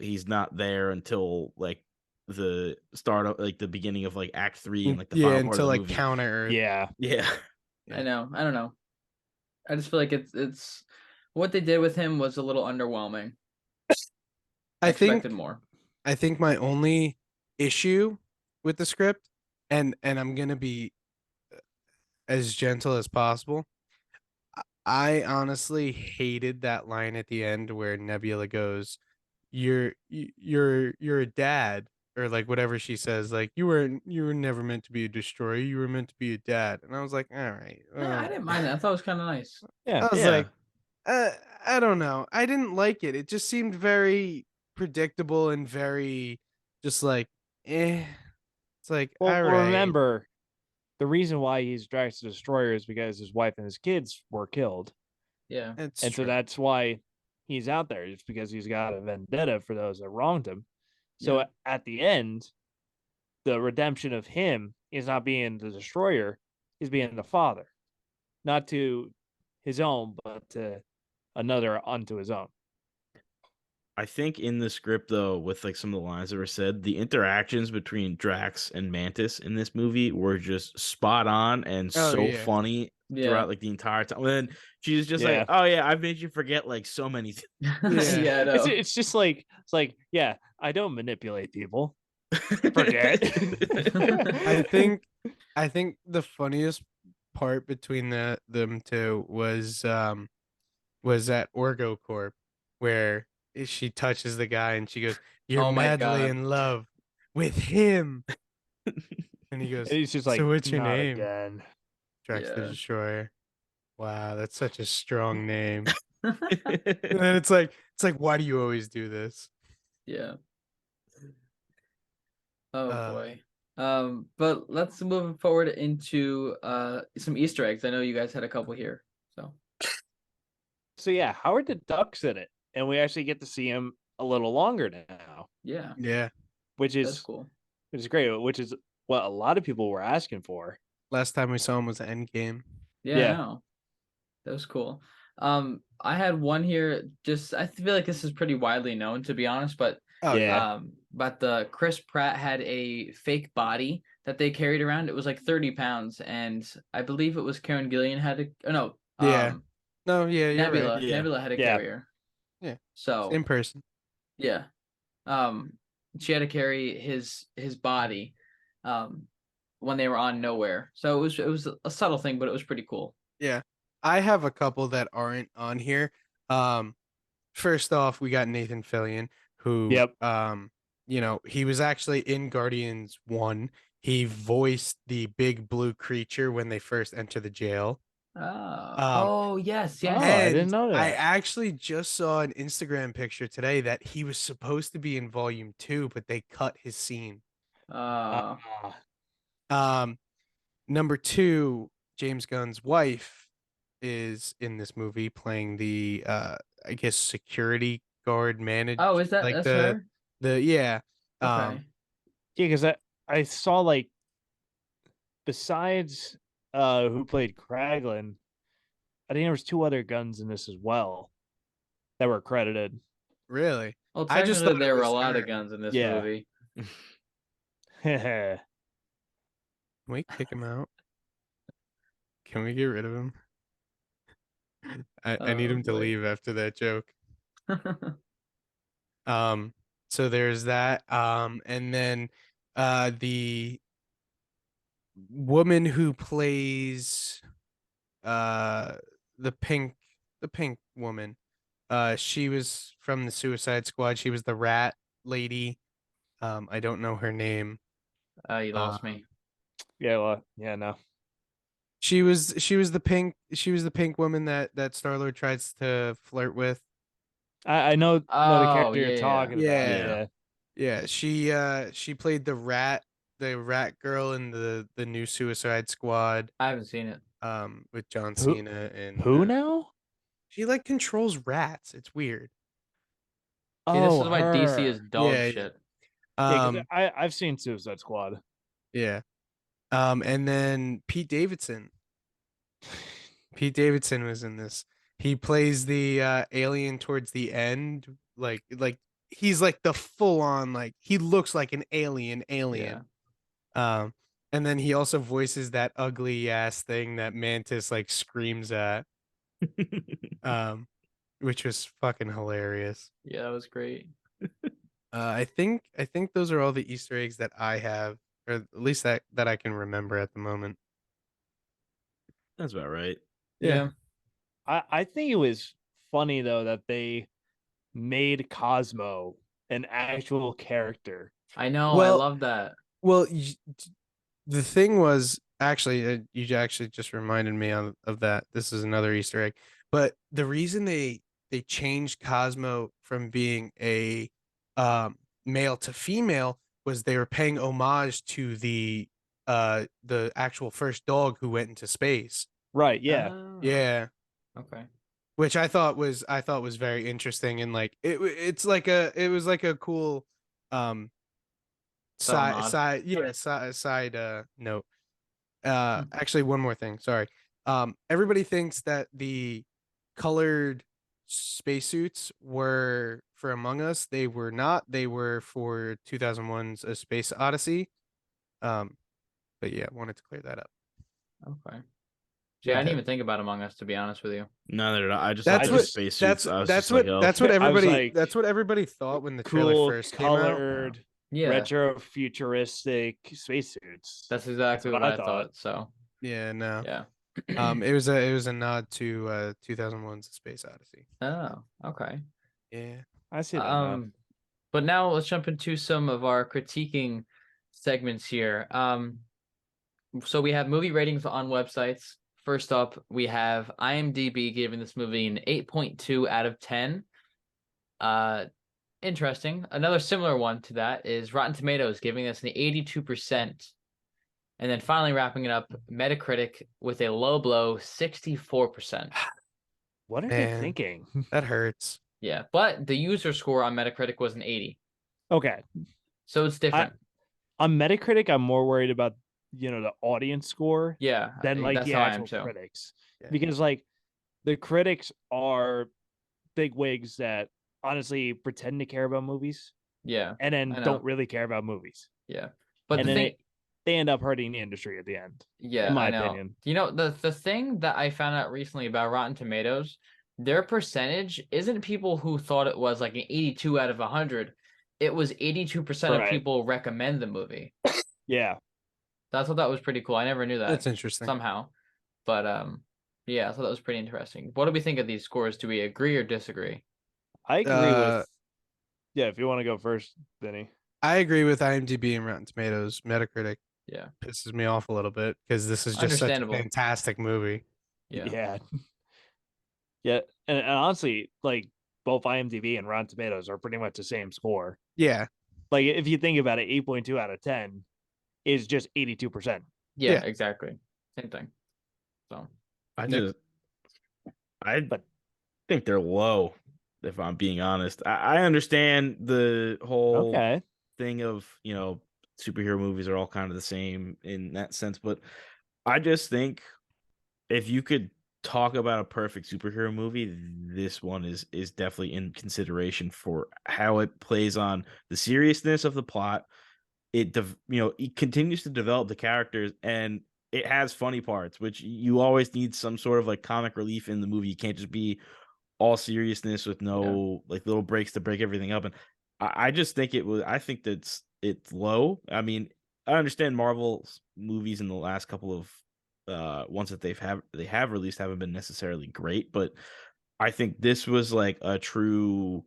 he's not there until like the start of like the beginning of like Act 3 and like the final part of until the like movie. Counter Earth. Yeah. I know. I don't know. I just feel like it's what they did with him was a little underwhelming. I expected more. I think my only issue with the script, and I'm gonna be as gentle as possible. I honestly hated that line at the end where Nebula goes, you're a dad," or like whatever she says, like you were never meant to be a destroyer, you were meant to be a dad." And I was like, all right. Yeah, I didn't mind that. I thought it was kind of nice. Yeah. I was like, I don't know. I didn't like it. It just seemed very predictable and very just like, eh. It's like, well, all right. Remember, the reason why he's Drax the Destroyer is because his wife and his kids were killed. Yeah. So that's why he's out there. It's because he's got a vendetta for those that wronged him. So at the end, the redemption of him is not being the destroyer, he's being the father. Not to his own, but to another unto his own. I think in the script, though, with like some of the lines that were said, the interactions between Drax and Mantis in this movie were just spot on and funny throughout like the entire time. And then she's just like, "Oh yeah, I've made you forget like so many things." Yeah, I know. It's just like yeah, I don't manipulate people. Forget. I think the funniest part between them two was that Orgo Corp, where she touches the guy and she goes, "You're madly in love with him," and he goes, and he's just like, "So what's your name?" Again. Drax the Destroyer. Wow, that's such a strong name. And then it's like, why do you always do this? Yeah. Oh boy. But let's move forward into some Easter eggs. I know you guys had a couple here. So yeah, Howard the Duck's in it, and we actually get to see him a little longer now. Yeah. Which is that's cool. Which is great. Which is what a lot of people were asking for. Last time we saw him was Endgame. Yeah. I know. That was cool. I had one here. I feel like this is pretty widely known, to be honest, but but the Chris Pratt had a fake body that they carried around. It was like 30 pounds, and I believe it was Karen Gillan had to. Oh no. Nebula. Right. Nebula had a carrier. Yeah. So in person. Yeah. She had to carry his body, when they were on Nowhere. So it was a subtle thing, but it was pretty cool. Yeah. I have a couple that aren't on here. First off, we got Nathan Fillion, who he was actually in Guardians 1. He voiced the big blue creature when they first enter the jail. Yes. I didn't know that. I actually just saw an Instagram picture today that he was supposed to be in Volume 2, but they cut his scene. Number 2, James Gunn's wife is in this movie playing the I guess security guard manager. Oh, is that like that's her? Okay. Because I saw like besides who played Kraglin, I think there was 2 other Guns in this as well that were credited. Really? Well, I just thought there were a lot of Guns in this movie. Can we kick him out? Can we get rid of him? I need him to boy. leave after that joke. So there's that. And then the woman who plays the pink woman. She was from the Suicide Squad. She was the rat lady. I don't know her name. You lost me. Yeah, well, yeah, no. She was the pink woman that Star-Lord tries to flirt with. I know the Oh, character yeah, you're talking about. yeah. Yeah. Yeah, she played the rat girl in the new Suicide Squad I haven't seen it. with John Who- Cena and Who now? she like controls rats. It's weird. See, this Oh, is why DC her. is dog Yeah, shit. Yeah, 'cause Um I've seen Suicide Squad. yeah. And then Pete Davidson. Pete Davidson was in this. He plays the alien towards the end. Like he's like the full on like he looks like an alien. Yeah. And then he also voices that ugly ass thing that Mantis like screams at. Which was fucking hilarious. Yeah, that was great. I think those are all the Easter eggs that I have, or at least that I can remember at the moment. That's about right. Yeah. I think it was funny though that they made Cosmo an actual character. I know. I Well, love that. Well, the thing was actually you actually just reminded me of that. This is another Easter egg. But the reason they changed Cosmo from being a male to female was they were paying homage to the actual first dog who went into space. Right, yeah. Oh, Yeah. okay. Which I thought was very interesting, and like it was like a cool Subtle nod. side note. Hmm. Actually, one more thing, sorry. Everybody thinks that the colored spacesuits were for Among Us. They were not. They were for 2001's A Space Odyssey. But yeah, wanted to clear that up. Okay. See, I Yeah. didn't even think about Among Us, to be honest with you. Neither did I. I just That's thought what the spacesuits. I was that's just like, oh, that's what I was everybody like, that's what everybody thought when the trailer Cool, first came out. colored, Yeah. retro futuristic spacesuits. That's exactly what I thought. So Yeah, no. yeah. It was a nod to 2001's A Space Odyssey. Oh, okay. Yeah. I see that now. But now let's jump into some of our critiquing segments here. So we have movie ratings on websites. First up, we have IMDb giving this movie an 8.2 out of 10. Interesting. Another similar one to that is Rotten Tomatoes giving us an 82%. And then finally wrapping it up, Metacritic with a low blow 64%. What are Man. they thinking? That hurts. Yeah, but the user score on Metacritic was an 80. Okay. So it's different. On Metacritic, I'm more worried about the audience score Yeah, than like that's the how I am actual too. critics. Yeah. Because like the critics are big wigs that honestly pretend to care about movies Yeah, and then I know. don't really care about movies. Yeah, but And the then thing, they end up hurting the industry at the end. yeah, in my I know. opinion. You know, the thing that I found out recently about Rotten Tomatoes, their percentage isn't people who thought it was like an 82 out of 100. It was 82% of Right. people recommend the movie. Yeah. I thought that was pretty cool. I never knew that. That's interesting. Somehow. But yeah, I thought that was pretty interesting. What do we think of these scores? Do we agree or disagree? I agree with yeah, if you want to go first, Vinny. I agree with IMDb and Rotten Tomatoes. Metacritic Yeah. pisses me off a little bit because this is just such a Understandable. fantastic movie. Yeah. Yeah. And honestly, like both IMDb and Rotten Tomatoes are pretty much the same score. Yeah. Like if you think about it, 8.2 out of 10 is just 82%. Yeah, Yeah. exactly. Same thing. So I But think they're low. If I'm being honest, I understand the whole okay. thing of superhero movies are all kind of the same in that sense, but I just think if you could talk about a perfect superhero movie, this one is definitely in consideration for how it plays on the seriousness of the plot, it continues to develop the characters, and it has funny parts, which you always need some sort of like comic relief in the movie. You can't just be all seriousness with no like little breaks to break everything up. And I just think I think that it's low. I mean, I understand Marvel's movies in the last couple of ones that they have released haven't been necessarily great, but I think this was like a true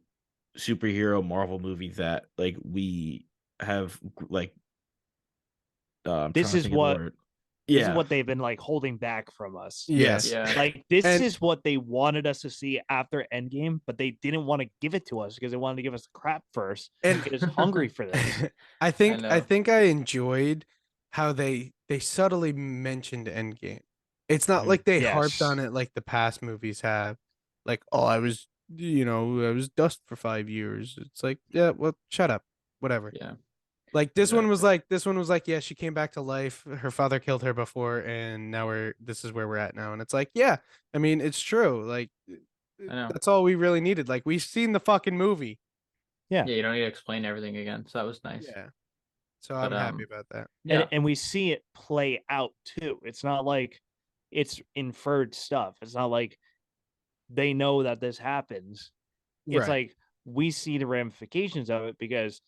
superhero Marvel movie that like we have like I'm This trying to is think of the what word. this is Yeah. what they've been like holding back from us. Yes. Yeah. Like this And- is what they wanted us to see after Endgame, but they didn't want to give it to us because they wanted to give us the crap first and get us hungry for this. I think know. I think I enjoyed how they subtly mentioned Endgame. It's not like they harped Yes. on it like the past movies have. Like, oh, I was dust for 5 years. It's like, yeah, well, shut up. Whatever. Yeah. Like this one was Exactly. like, yeah, she came back to life. Her father killed her before, and now this is where we're at now. And it's like, yeah, I mean, it's true. Like I know. that's all we really needed. Like we've seen the fucking movie. Yeah, you don't need to explain everything again. So that was nice. Yeah. So But, I'm happy about that. Yeah. And we see it play out too. It's not like it's inferred stuff. It's not like they know that this happens. It's Right. like we see the ramifications of it because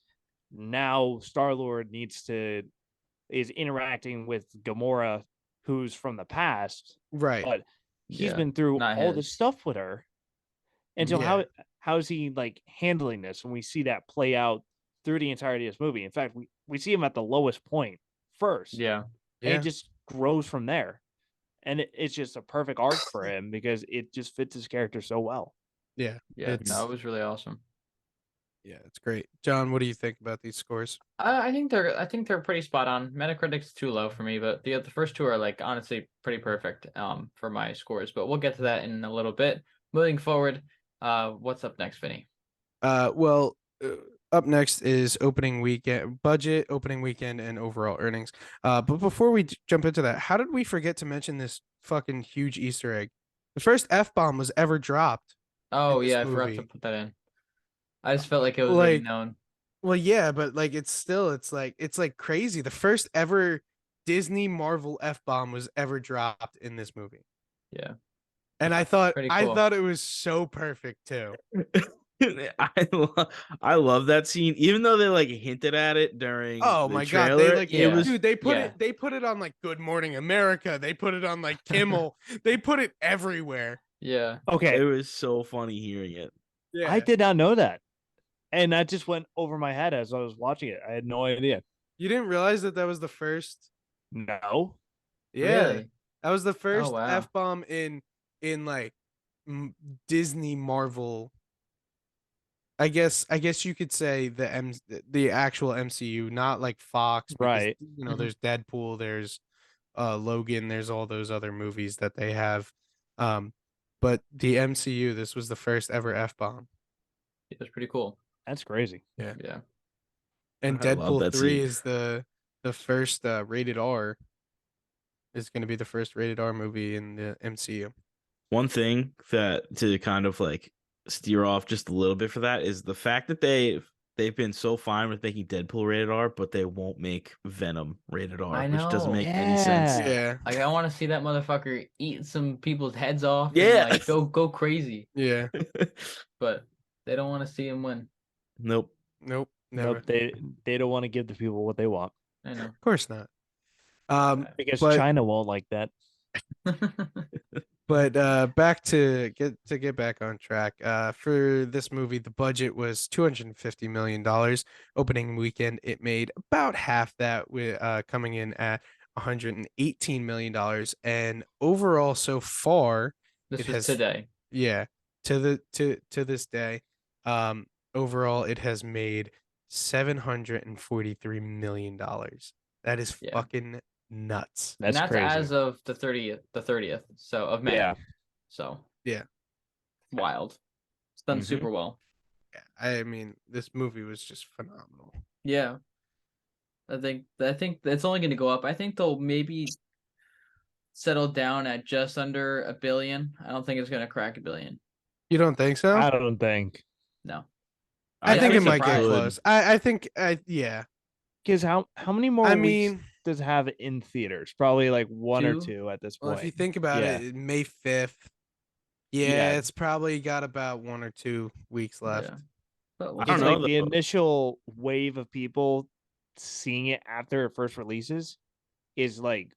now Star-Lord is interacting with Gamora, who's from the past, Right. but he's Yeah, been through not all his. this stuff with her. And so Yeah. how is he like handling this? And we see that play out through the entirety of this movie. In fact, we see him at the lowest point first. Yeah. And Yeah. it just grows from there. And it's just a perfect arc for him because it just fits his character so well. Yeah. Yeah. It's No, it was really awesome. yeah, it's great. John, what do you think about these scores? I think they're pretty spot on. Metacritic's too low for me, but the first two are like honestly pretty perfect for my scores. But we'll get to that in a little bit. Moving forward, what's up next, Vinny? Well, up next is opening weekend budget, opening weekend, and overall earnings. But before we jump into that, how did we forget to mention this fucking huge Easter egg? The first F-bomb was ever dropped. Oh this yeah, I forgot to movie. put that in. I just felt like it was already Like, known. well, yeah, but like it's like crazy. The first ever Disney Marvel F-bomb was ever dropped in this movie. Yeah. And I thought Pretty cool. it was so perfect too. I love that scene, even though they like hinted at it during Oh the my god, trailer. they like Yeah. dude, they put Yeah. they put it on like Good Morning America. They put it on like Kimmel. They put it everywhere. Yeah. Okay. It was so funny hearing it. Yeah. I did not know that. And that just went over my head as I was watching it. I had no idea. You didn't realize that was the first? No. Yeah. Really? That was the first wow. F-bomb in like Disney Marvel. I guess you could say the actual MCU, not like Fox, because, Right. Mhm. there's Deadpool, there's Logan, there's all those other movies that they have. But the MCU, this was the first ever F-bomb. It was pretty cool. That's crazy. Yeah. Yeah. And I love Deadpool that 3 scene. is the first rated R. Is going to be the first rated R movie in the MCU. One thing that to kind of like steer off just a little bit for that is the fact that they've been so fine with making Deadpool rated R, but they won't make Venom rated R, I which doesn't know. make any sense. Yeah. Like I want to see that motherfucker eat some people's heads off Yeah. and like go crazy. Yeah. But they don't want to see him win. Nope. Nope. Never. Nope. They don't want to give the people what they want. I know. Of course not. Because But- China won't like that. But back to get back on track. For this movie, the budget was $250 million. Opening weekend, it made about half that, with coming in at $118 million. And overall, so far, This it was has today. yeah, to this day, overall, it has made $743 million. That is Yeah. fucking nuts. That's and that's crazy. as of the 30th, so of May. Yeah. So Yeah. wild. It's done Mhm. super well. Yeah, I mean, this movie was just phenomenal. Yeah. I think it's only going to go up. I think they'll maybe settle down at just under $1 billion. I don't think it's going to crack $1 billion. You don't think so? I don't think. No. I think it I'm might get surprised. close. I think, yeah. Because how many more I weeks mean, does it have in theaters? Probably like one or 2? two at this well, point. if you think about Yeah. it, May 5th. Yeah. Yeah, it's probably got about 1 or 2 weeks left. Yeah. But we'll I don't It's see. know, like the though. initial wave of people seeing it after it first releases is like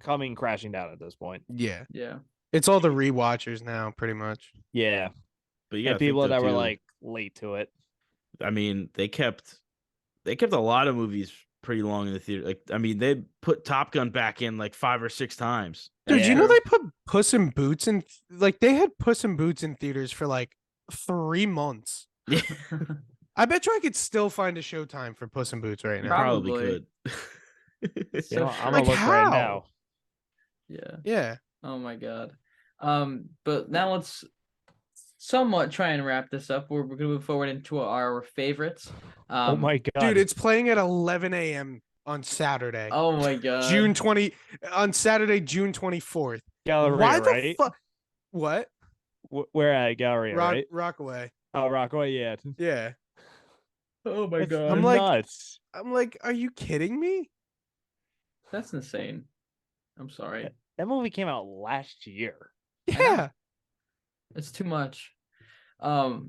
coming crashing down at this point. Yeah. Yeah. It's all the rewatchers now, pretty much. Yeah. But you And gotta think people though that were too. like late to it. I mean, they kept a lot of movies pretty long in the theater. Like, I mean, they put Top Gun back in like 5 or 6 times. Dude, That's you Yeah. know true. they put Puss in Boots in like they had Puss in Boots in theaters for like 3 months. Yeah, I bet you I could still find a showtime for Puss in Boots right you now. probably Probably. could. So I'm Like gonna look right how? now. Yeah. Yeah. Oh my god. But now let's somewhat try and wrap this up. We're gonna move forward into our favorites. Oh my god. Dude, it's playing at 11 a.m. on Saturday. Oh my god. June 20 on Saturday, June 24th. Galleria, Why the right? fuck? What? We're at Galleria, right? Rockaway. Oh, Rockaway, yeah. Yeah. Oh my That's god. I'm like- nuts. I'm like, are you kidding me? That's insane. I'm sorry. That movie came out last year. Yeah. It's too much. But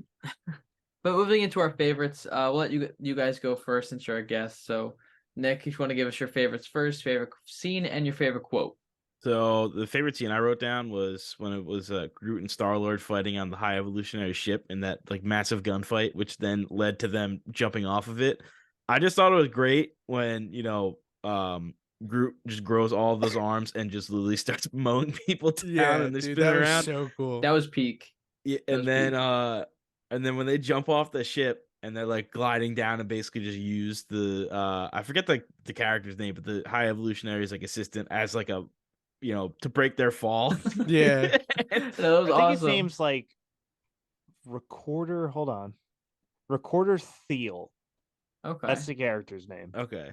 moving into our favorites, we'll let you guys go first since you're a guest. So, Nick, if you want to give us your favorites first, favorite scene, and your favorite quote. So the favorite scene I wrote down was when it was Groot and Star-Lord fighting on the High Evolutionary ship in that like massive gunfight, which then led to them jumping off of it. I just thought it was great when Groot just grows all of those arms and just literally starts mowing people down and they're dude, spinning that was around. so cool. That was peak. Yeah, that was peak. And then when they jump off the ship and they're like gliding down and basically just use the I forget the character's name, but the High Evolutionary's like assistant as like a to break their fall. Yeah. That was I think awesome. his name's like Recorder. Hold on. Recorder Thiel. Okay. That's the character's name. Okay.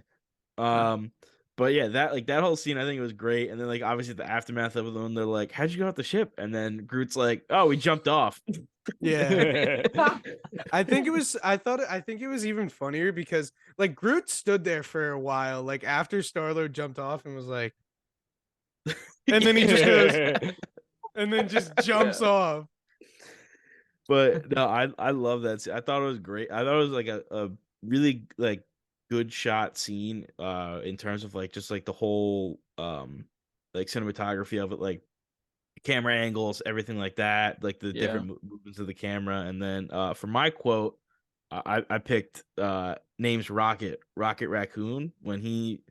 But yeah, that whole scene I think it was great. And then like obviously the aftermath of it when they're like, how'd you go off the ship? And then Groot's like, oh, we jumped off. Yeah. I think it was even funnier because like Groot stood there for a while, like after Star-Lord jumped off and was like, and then he just goes, and then just jumps off. But no, I love that scene. I thought it was great. I thought it was like a really like good shot scene in terms of like just like the whole like cinematography of it, like camera angles, everything like that, like the different movements of the camera. And then for my quote, I picked name's Rocket Raccoon when he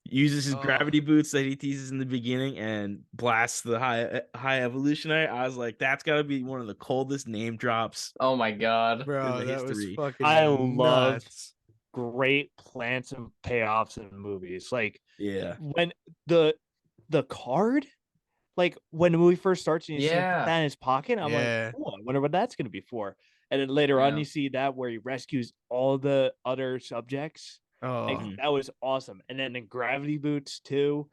uses his gravity boots that he teases in the beginning and blasts the high evolutionary. I was like, that's got to be one of the coldest name drops. Oh my god, bro, the that history. was fucking I love nuts. great plants and payoffs in movies. Like Yeah, when the card, like when the movie first starts and you see him Yeah. put that in his pocket, I'm Yeah. like, oh, I wonder what that's gonna be for. And then later on, Yeah. you see that where he rescues all the other subjects. Like, Oh, that was awesome. And then the gravity boots too.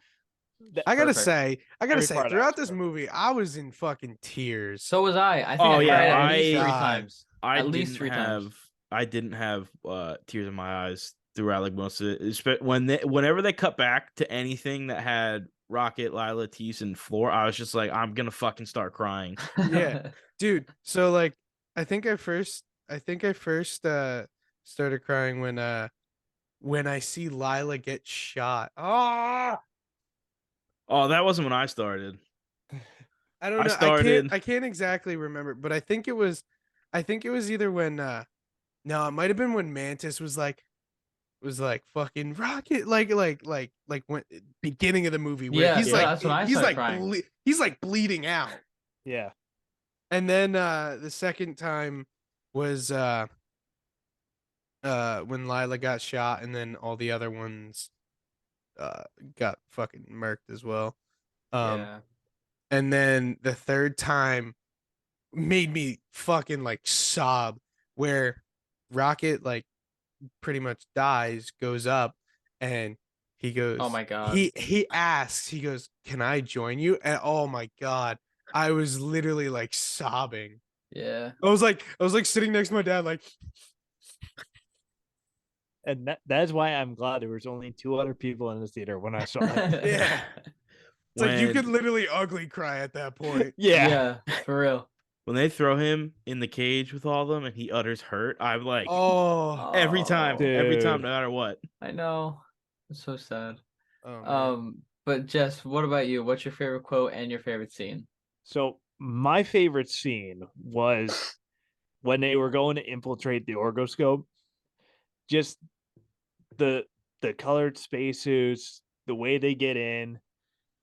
I gotta Perfect. say, Every part of that throughout was this movie, I was in fucking tears. So was I. I think Oh, I yeah, cried at least I- 3 times. At least didn't 3 times. I didn't have tears in my eyes throughout like most of it. Whenever they cut back to anything that had Rocket, Lila, Tease, and Floor, I was just like, I'm gonna fucking start crying. Yeah. Dude, so like I think I first started crying when I see Lila get shot. Ah, Oh, that wasn't when I started. I don't I know. started- I can't exactly remember, but I think it was either when no, it might have been when Mantis was like fucking Rocket like when beginning of the movie where Yeah, he's yeah, like that's when I he's started like crying. he's like bleeding out. Yeah. And then the second time was when Lila got shot and then all the other ones got fucking murked as well. Yeah. And then the third time made me fucking like sob where Rocket like pretty much dies, goes up, and he goes, Oh my god. he asks, he goes, "Can I join you?" And oh my god, I was literally like sobbing. Yeah. I was like sitting next to my dad, like And that's why I'm glad there was only 2 other people in the theater when I saw it. Yeah. It's like you When- could literally ugly cry at that point. Yeah. for real. When they throw him in the cage with all of them and he utters hurt, I'm like, Oh, every time, Dude. no matter what. I know. It's so sad. oh man. But Jess, what about you? What's your favorite quote and your favorite scene? So my favorite scene was when they were going to infiltrate the orgoscope. Just the colored spacesuits, the way they get in,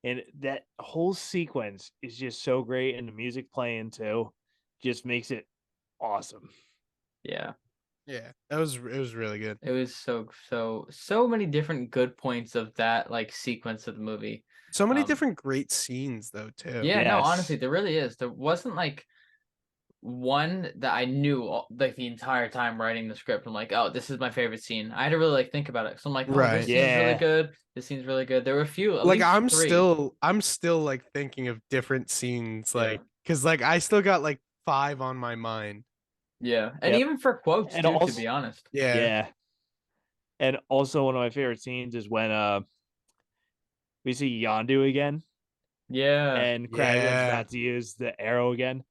and that whole sequence is just so great, and the music playing too just makes it awesome. Yeah. Yeah, it was really good. It was so many different good points of that like sequence of the movie. So many Um, different great scenes though too. Yeah, no, Yes. honestly, there really is. There wasn't like one that I knew like the entire time writing the script. I'm like, oh, this is my favorite scene. I had to really like think about it. So I'm like, oh, Right. this scene's really Yeah. good. This scene's really good. There were a few, at Like least I'm 3. still like thinking of different scenes, Yeah. like because like I still got like 5 on my mind. Yeah, and Yep. even for quotes And too, to also- be honest. Yeah. And also one of my favorite scenes is when we see Yondu again Yeah, and Kraglin's Yeah. about to use the arrow again.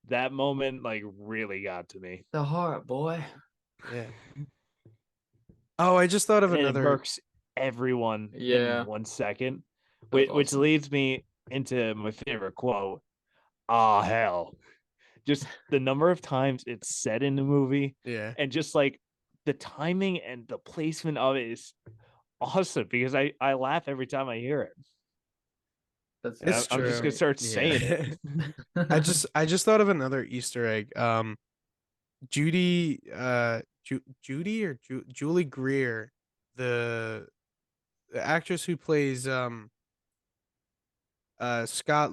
That moment like really got to me. the heart, boy. Yeah. Oh, I just thought of And it another. murks everyone Yeah. in 1 second. That was Which awesome. leads me into my favorite quote. Ah, hell. Just the number of times it's said in the movie Yeah. and just like the timing and the placement of it is awesome because I laugh every time I hear it. That's And It's I'm just true. gonna start Yeah. saying it. I just thought of another Easter egg. Judy Judy or Julie Greer, the actress who plays Scott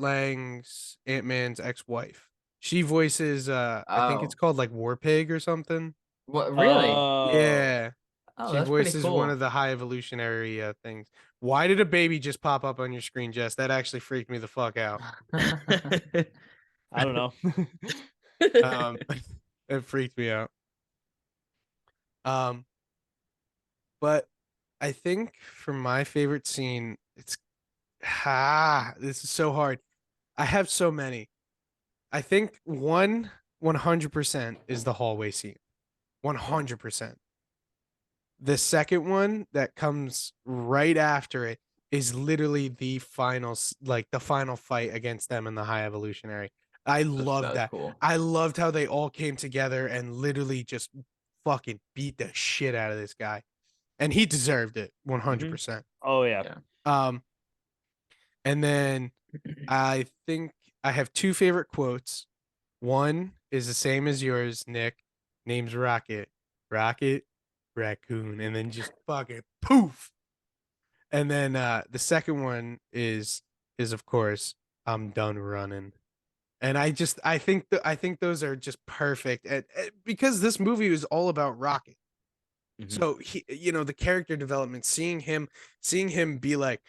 Lang's Ant-Man's ex-wife. She voices I think it's Oh. called like War Pig or something. What really? Yeah. Oh, She that's pretty voices cool. one of the High Evolutionary things. Why did a baby just pop up on your screen, Jess? That actually freaked me the fuck out. I don't know. Um, it freaked me out. Um, but I think for my favorite scene, it's this is so hard. I have so many. I think 100% is the hallway scene. 100%. The second one that comes right after it is literally the final, like the final fight against them in the High Evolutionary. I love That's that. cool. I loved how they all came together and literally just fucking beat the shit out of this guy. And he deserved it 100%. Oh yeah. Yeah. And then I think I have 2 favorite quotes. One is the same as yours, Nick. Name's Rocket. Rocket, raccoon, and then just fucking poof. And then the second one is of course I'm done running. And I think those are just perfect because this movie is all about Rocket. Mhm. So he, the character development, seeing him be like,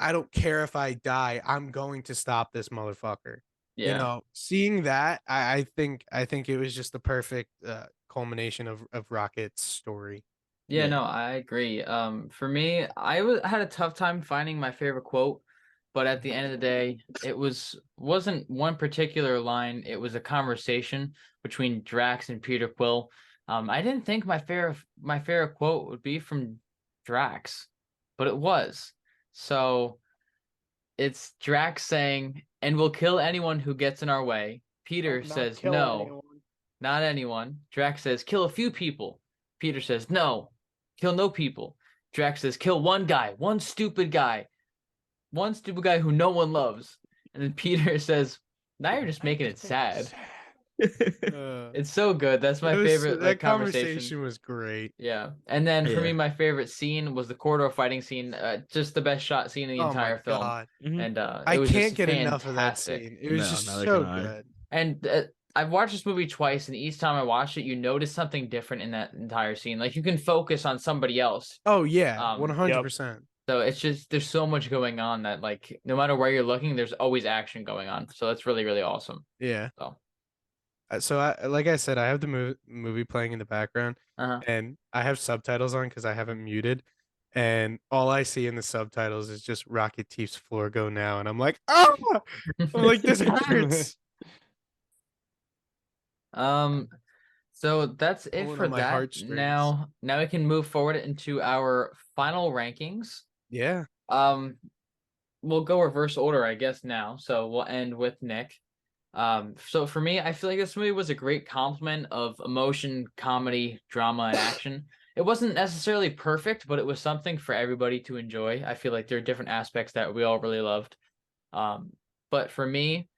I don't care if I die, I'm going to stop this motherfucker. Yeah. Seeing that, I think it was just the perfect culmination of Rocket's story. Yeah, Yeah. no, I agree. For me, had a tough time finding my favorite quote, but at the end of the day, it wasn't one particular line. It was a conversation between Drax and Peter Quill. I didn't think my favorite quote would be from Drax, but it was. So it's Drax saying, "And we'll kill anyone who gets in our way." Peter says, "No, not anyone." Drax says, "Kill a few people." Peter says, "No, kill no people." Drax says, "Kill one guy, one stupid guy who no one loves." And then Peter says, "Now you're just making it sad." It's so good. That's my favorite That conversation. conversation was great. Yeah. And then for me, Yeah. my favorite scene was the corridor fighting scene. Just the best shot scene in the Oh entire my film. god. Mhm. And I it was can't just get enough of that fantastic. scene. It was No, just neither so can I. good. And I've watched this movie twice, and each time I watched it, you notice something different in that entire scene. Like you can focus on somebody else. Oh yeah, Um, 100%. So it's just there's so much going on that like no matter where you're looking, there's always action going on. So that's really, really awesome. Yeah. So like I said, I have the movie playing in the background, Uh-huh. and I have subtitles on because I haven't muted, and all I see in the subtitles is just Rocket Teeth's floor go now, and I'm like, oh, I'm like, this hurts. So that's it Pulling for on my that. heartstrings. Now we can move forward into our final rankings. Yeah. We'll go reverse order, I guess, now. So we'll end with Nick. So for me, I feel like this movie was a great complement of emotion, comedy, drama, and action. It wasn't necessarily perfect, but it was something for everybody to enjoy. I feel like there are different aspects that we all really loved. But for me,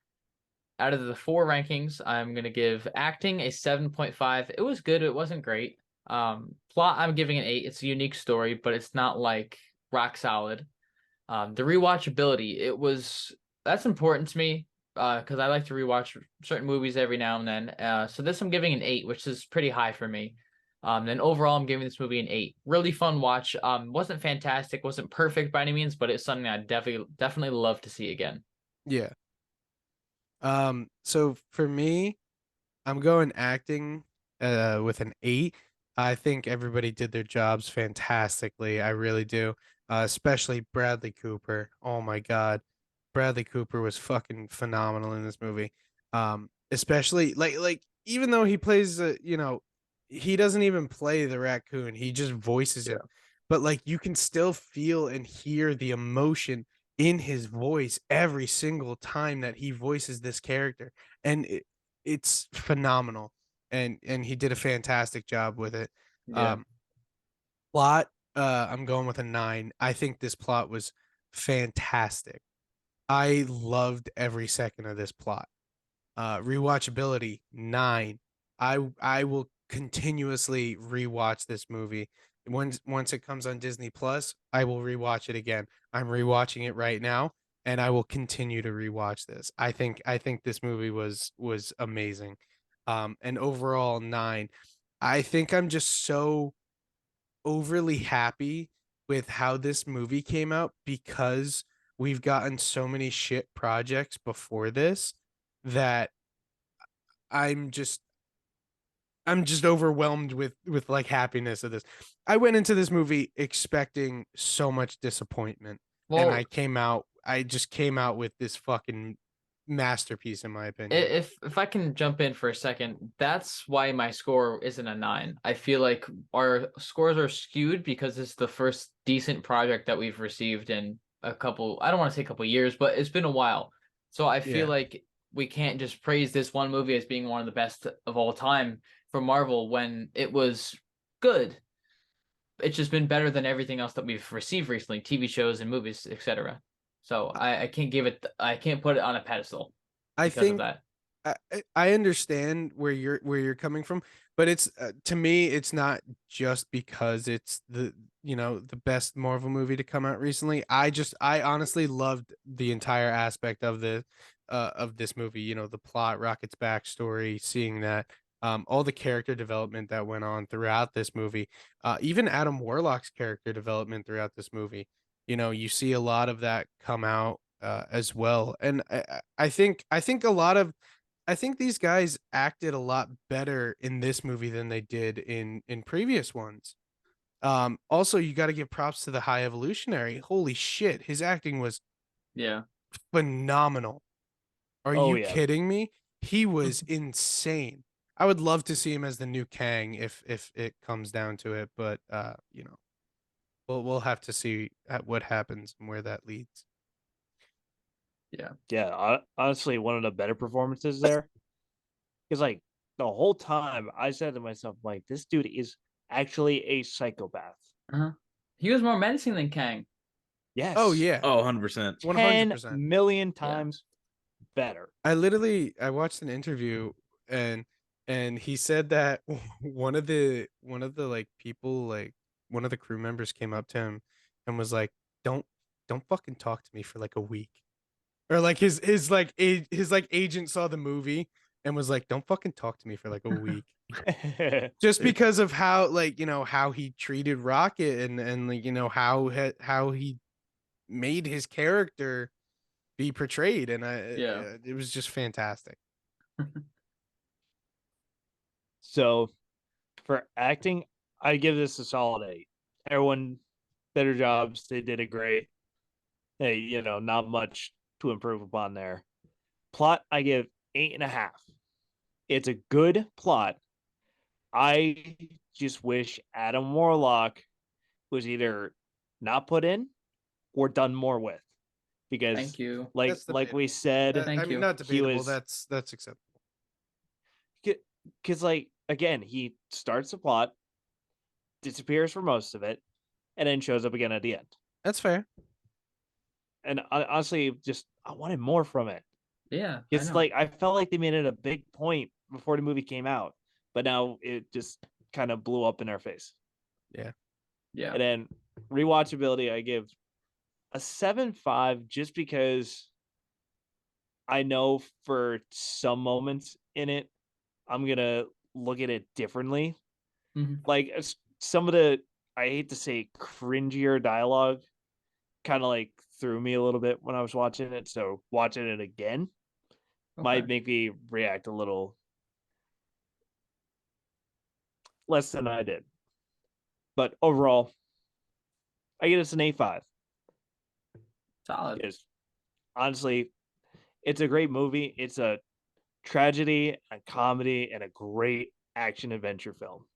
out of the 4 rankings, I'm gonna give acting a 7.5. It was good. It wasn't great. Plot, I'm giving an 8. It's a unique story, but it's not like rock solid. The rewatchability, that's important to me because I like to rewatch certain movies every now and then. So this I'm giving an 8, which is pretty high for me. Then overall, I'm giving this movie an 8. Really fun watch. Wasn't fantastic, wasn't perfect by any means, but it's something I definitely love to see again. Yeah. So for me, I'm going acting with an 8. I think everybody did their jobs fantastically. I really do. Especially Bradley Cooper. Oh my God. Bradley Cooper was fucking phenomenal in this movie. Especially like even though he plays he doesn't even play the raccoon. He just voices him. But like you can still feel and hear the emotion in his voice every single time that he voices this character. And it's phenomenal. And he did a fantastic job with it. Yeah. Plot, I'm going with a 9. I think this plot was fantastic. I loved every second of this plot. Rewatchability, 9. I will continuously rewatch this movie. Once it comes on Disney Plus, I will rewatch it again. I'm rewatching it right now, and I will continue to rewatch this. I think this movie was amazing. And overall 9. I think I'm just so overly happy with how this movie came out because we've gotten so many shit projects before this that I'm just I'm just overwhelmed with like happiness of this. I went into this movie expecting so much disappointment, and Well, I just came out with this fucking masterpiece in my opinion. if I can jump in for a second, that's why my score isn't a 9. I feel like our scores are skewed because it's the first decent project that we've received in a couple, I don't want to say a couple years, but it's been a while. So I feel Yeah. like we can't just praise this one movie as being one of the best of all time for Marvel when it was good. It's just been better than everything else that we've received recently, TV shows and movies, etc. So I can't put it on a pedestal I because of think that. I understand where you're coming from, but it's to me it's not just because it's the best Marvel movie to come out recently. I honestly loved the entire aspect of this movie. You know, the plot, Rocket's backstory, seeing that, all the character development that went on throughout this movie, even Adam Warlock's character development throughout this movie. You know, you see a lot of that come out as well, and I think these guys acted a lot better in this movie than they did in previous ones. Also, you got to give props to the High Evolutionary. Holy shit, his acting was Yeah. phenomenal. Are Oh you yeah. kidding me? He was insane. I would love to see him as the new Kang if it comes down to it, but we'll have to see what happens and where that leads. Yeah. Yeah, honestly, one of the better performances there. Because like the whole time I said to myself, like, this dude is actually a psychopath. Uh-huh. He was more menacing than Kang. Yes. Oh yeah, Oh, 100%. 10 100%. million times better. I watched an interview and he said that one of the like people like one of the crew members came up to him and was like, don't fucking talk to me for like a week. Or like his like agent saw the movie and was like, don't fucking talk to me for like a week. Just because of how like, how he treated Rocket and like, how he made his character be portrayed, and Yeah. it was just fantastic. So for acting, I give this a solid 8. Everyone better jobs. They did it great. Hey, not much to improve upon there. Plot, I give 8.5. It's a good plot. I just wish Adam Warlock was either not put in or done more with, because Thank you. like we said, Thank you. Not debatable. was- That's acceptable. because again, he starts the plot, disappears for most of it, and then shows up again at the end. That's fair. And honestly, just I wanted more from it. Yeah. It's I know. like I felt like they made it a big point before the movie came out, but now it just kind of blew up in our face. Yeah. And then rewatchability, I give a 7.5 just because I know for some moments in it, I'm gonna look at it differently. Mhm. Like some of the, I hate to say, cringier dialogue kind of like threw me a little bit when I was watching it. So watching it again might make me react a little less than I did. But overall, I give this an 8.5. Solid. Because honestly, it's a great movie. It's a tragedy, a comedy, and a great action adventure film.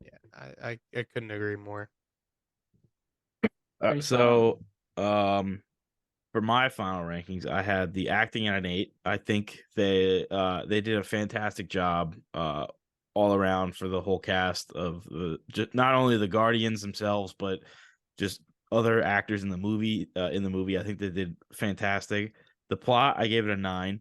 Yeah, I couldn't agree more. Pretty So, for my final rankings, I had the acting at an 8. I think they did a fantastic job all around for the whole cast of just not only the Guardians themselves, but just other actors in the movie. I think they did fantastic. The plot, I gave it a 9.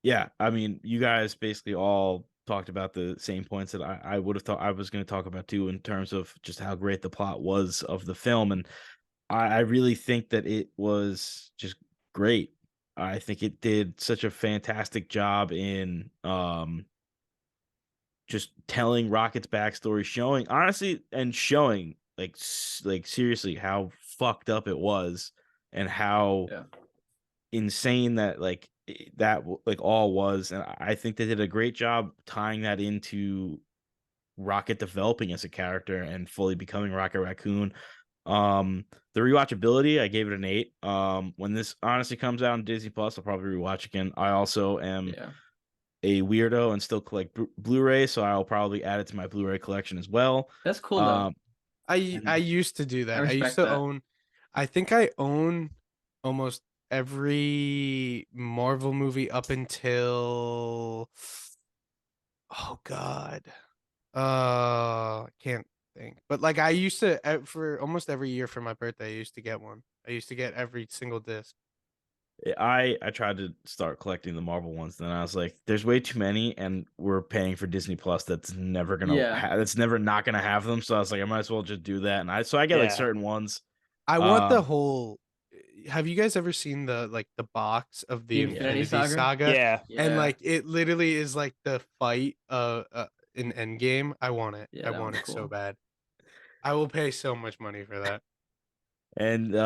Yeah, I mean, you guys basically all talked about the same points that I would have thought I was going to talk about too, in terms of just how great the plot was of the film. And I really think that it was just great. I think it did such a fantastic job in just telling Rocket's backstory, showing like seriously how fucked up it was, and how insane that all was. And I think they did a great job tying that into Rocket developing as a character and fully becoming Rocket Raccoon. The rewatchability, I gave it an 8. When this honestly comes out on Disney Plus, I'll probably rewatch again. I also am a weirdo and still collect Blu-ray, so I'll probably add it to my Blu-ray collection as well. That's cool though. I used to do that. I used to own. I think I own almost every Marvel movie up until. Oh God. I can't think. But like I used to for almost every year for my birthday, I used to get one. I used to get every single disc. I tried to start collecting the Marvel ones, then I was like, there's way too many, and we're paying for Disney Plus that's never gonna that's never not gonna have them. So I was like, I might as well just do that. And I get like certain ones. I want the whole. Have you guys ever seen the box of the Infinity Saga? Yeah. And like it literally is like the fight in Endgame. I want it. I want it so bad. I will pay so much money for that. And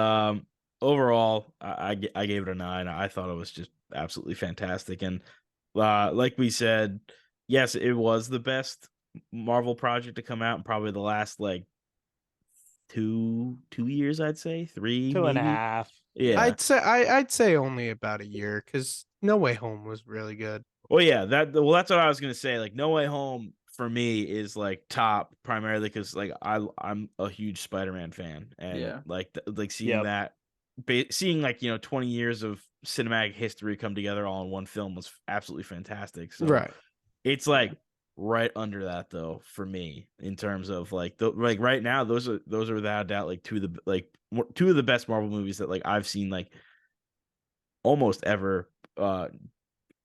overall, I gave it a 9. I thought it was just absolutely fantastic. And like we said, yes, it was the best Marvel project to come out in probably the last like 2 years, I'd say 3, 2.5. Yeah, I'd say only about a year, because No Way Home was really good. Well, yeah, that's what I was gonna say. Like, No Way Home for me is like top, primarily because like I'm a huge Spider-Man fan, and like seeing that, seeing like 20 years of cinematic history come together all in one film was absolutely fantastic. So it's like right under that though for me, in terms of like right now, those are without a doubt like two of the best Marvel movies that like I've seen like almost ever,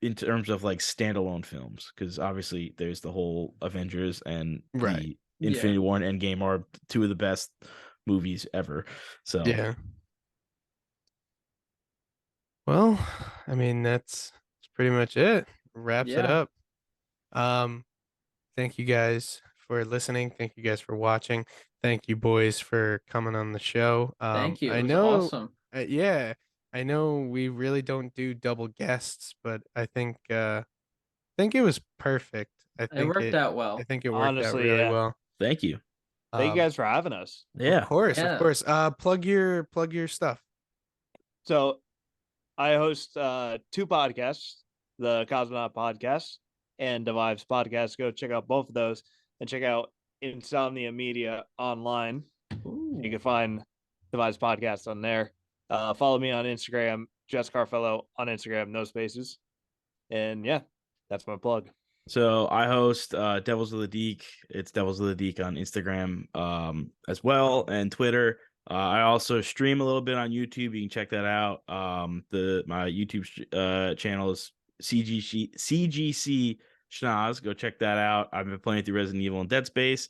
in terms of like standalone films, because obviously there's the whole Avengers and the Infinity War and Endgame are two of the best movies ever. So yeah. Well, I mean that's pretty much it. Wraps it up. Thank you guys for listening. Thank you guys for watching. Thank you boys for coming on the show. Thank you. I It was know, awesome. Yeah, I know we really don't do double guests, but I think think it was perfect. It worked out well. I think it worked out Honestly, really yeah. well. Thank you. Thank you guys for having us. Yeah. Of course, Yeah. of course. Plug your stuff. So I host 2 podcasts, the Cosmonaut Podcast and the Vibes Podcast. Go check out both of those and check out Insomnia Media online. Ooh. You can find the Vibes Podcast on there. Follow me on Instagram, Jess Carfellow on Instagram, no spaces. And yeah, that's my plug. So I host Devils of the Deek. It's Devils of the Deek on Instagram as well and Twitter. I also stream a little bit on YouTube. You can check that out. My YouTube channel is CGC Schnoz. Go check that out. I've been playing through Resident Evil and Dead Space.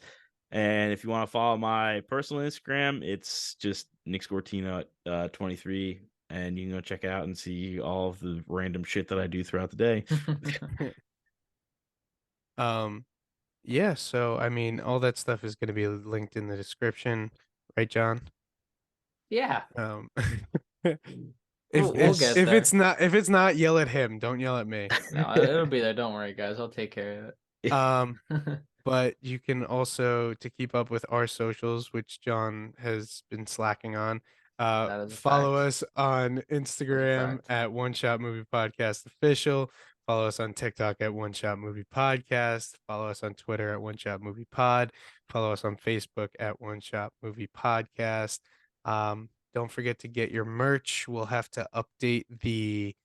And if you want to follow my personal Instagram, it's just Nick Scortina 23. And you can go check it out and see all of the random shit that I do throughout the day. Yeah, so I mean all that stuff is going to be linked in the description, right, John? Yeah. If We'll get if there. it's not, yell at him. Don't yell at me. No, it'll be there. Don't worry, guys. I'll take care of it. But you can also, to keep up with our socials, which John has been slacking on, That is a follow fact. us on Instagram fact. at One Shot Movie Podcast Official. Follow us on TikTok at One Shot Movie Podcast. Follow us on Twitter at One Shot Movie Pod. Follow us on Facebook at One Shot Movie Podcast. Don't forget to get your merch. We'll have to update the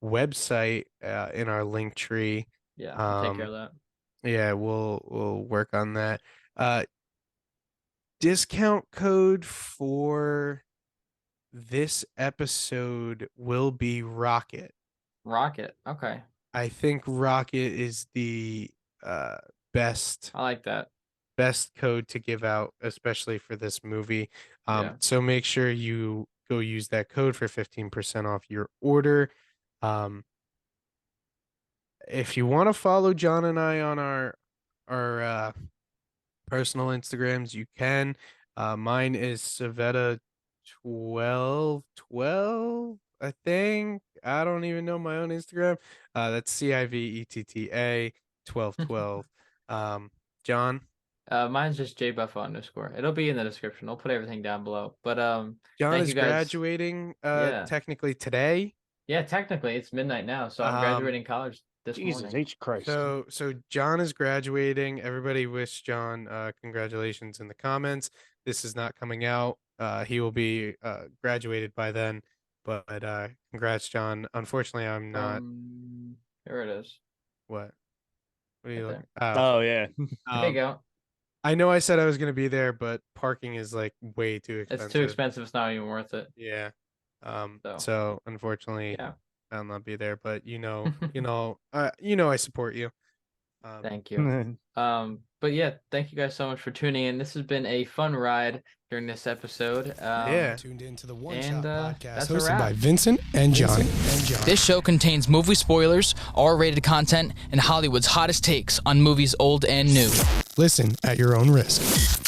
website in our link tree. Yeah, I'll take care of that. Yeah, we'll work on that. Discount code for this episode will be Rocket. Rocket. Okay. I think Rocket is the best I like that. code to give out, especially for this movie. Yeah. So make sure you go use that code for 15% off your order. If you want to follow John and I on our personal Instagrams, you can. Mine is Civetta1212, I think. I don't even know my own Instagram. That's CIVETTA 1212. John? Mine's just jbuff_. It'll be in the description. I'll put everything down below. But John thank is you guys. graduating Yeah. technically today. Yeah, technically it's midnight now, so I'm graduating college this Jesus morning. H. Christ. So John is graduating. Everybody wish John congratulations in the comments. This is not coming out. He will be graduated by then. But congrats, John. Unfortunately, I'm not. Here it is. What are you Right looking? Oh yeah. There you go. I know I said I was going to be there, but parking is like way too expensive. It's too expensive. It's not even worth it. Yeah. So. So unfortunately, Yeah. I'll not be there. But I support you. Thank you. But yeah, thank you guys so much for tuning in. This has been a fun ride during this episode. Yeah. Tuned into the One Shot And podcast that's a hosted wrap. by Vincent and Jonny. This show contains movie spoilers, R-rated content, and Hollywood's hottest takes on movies old and new. Listen at your own risk.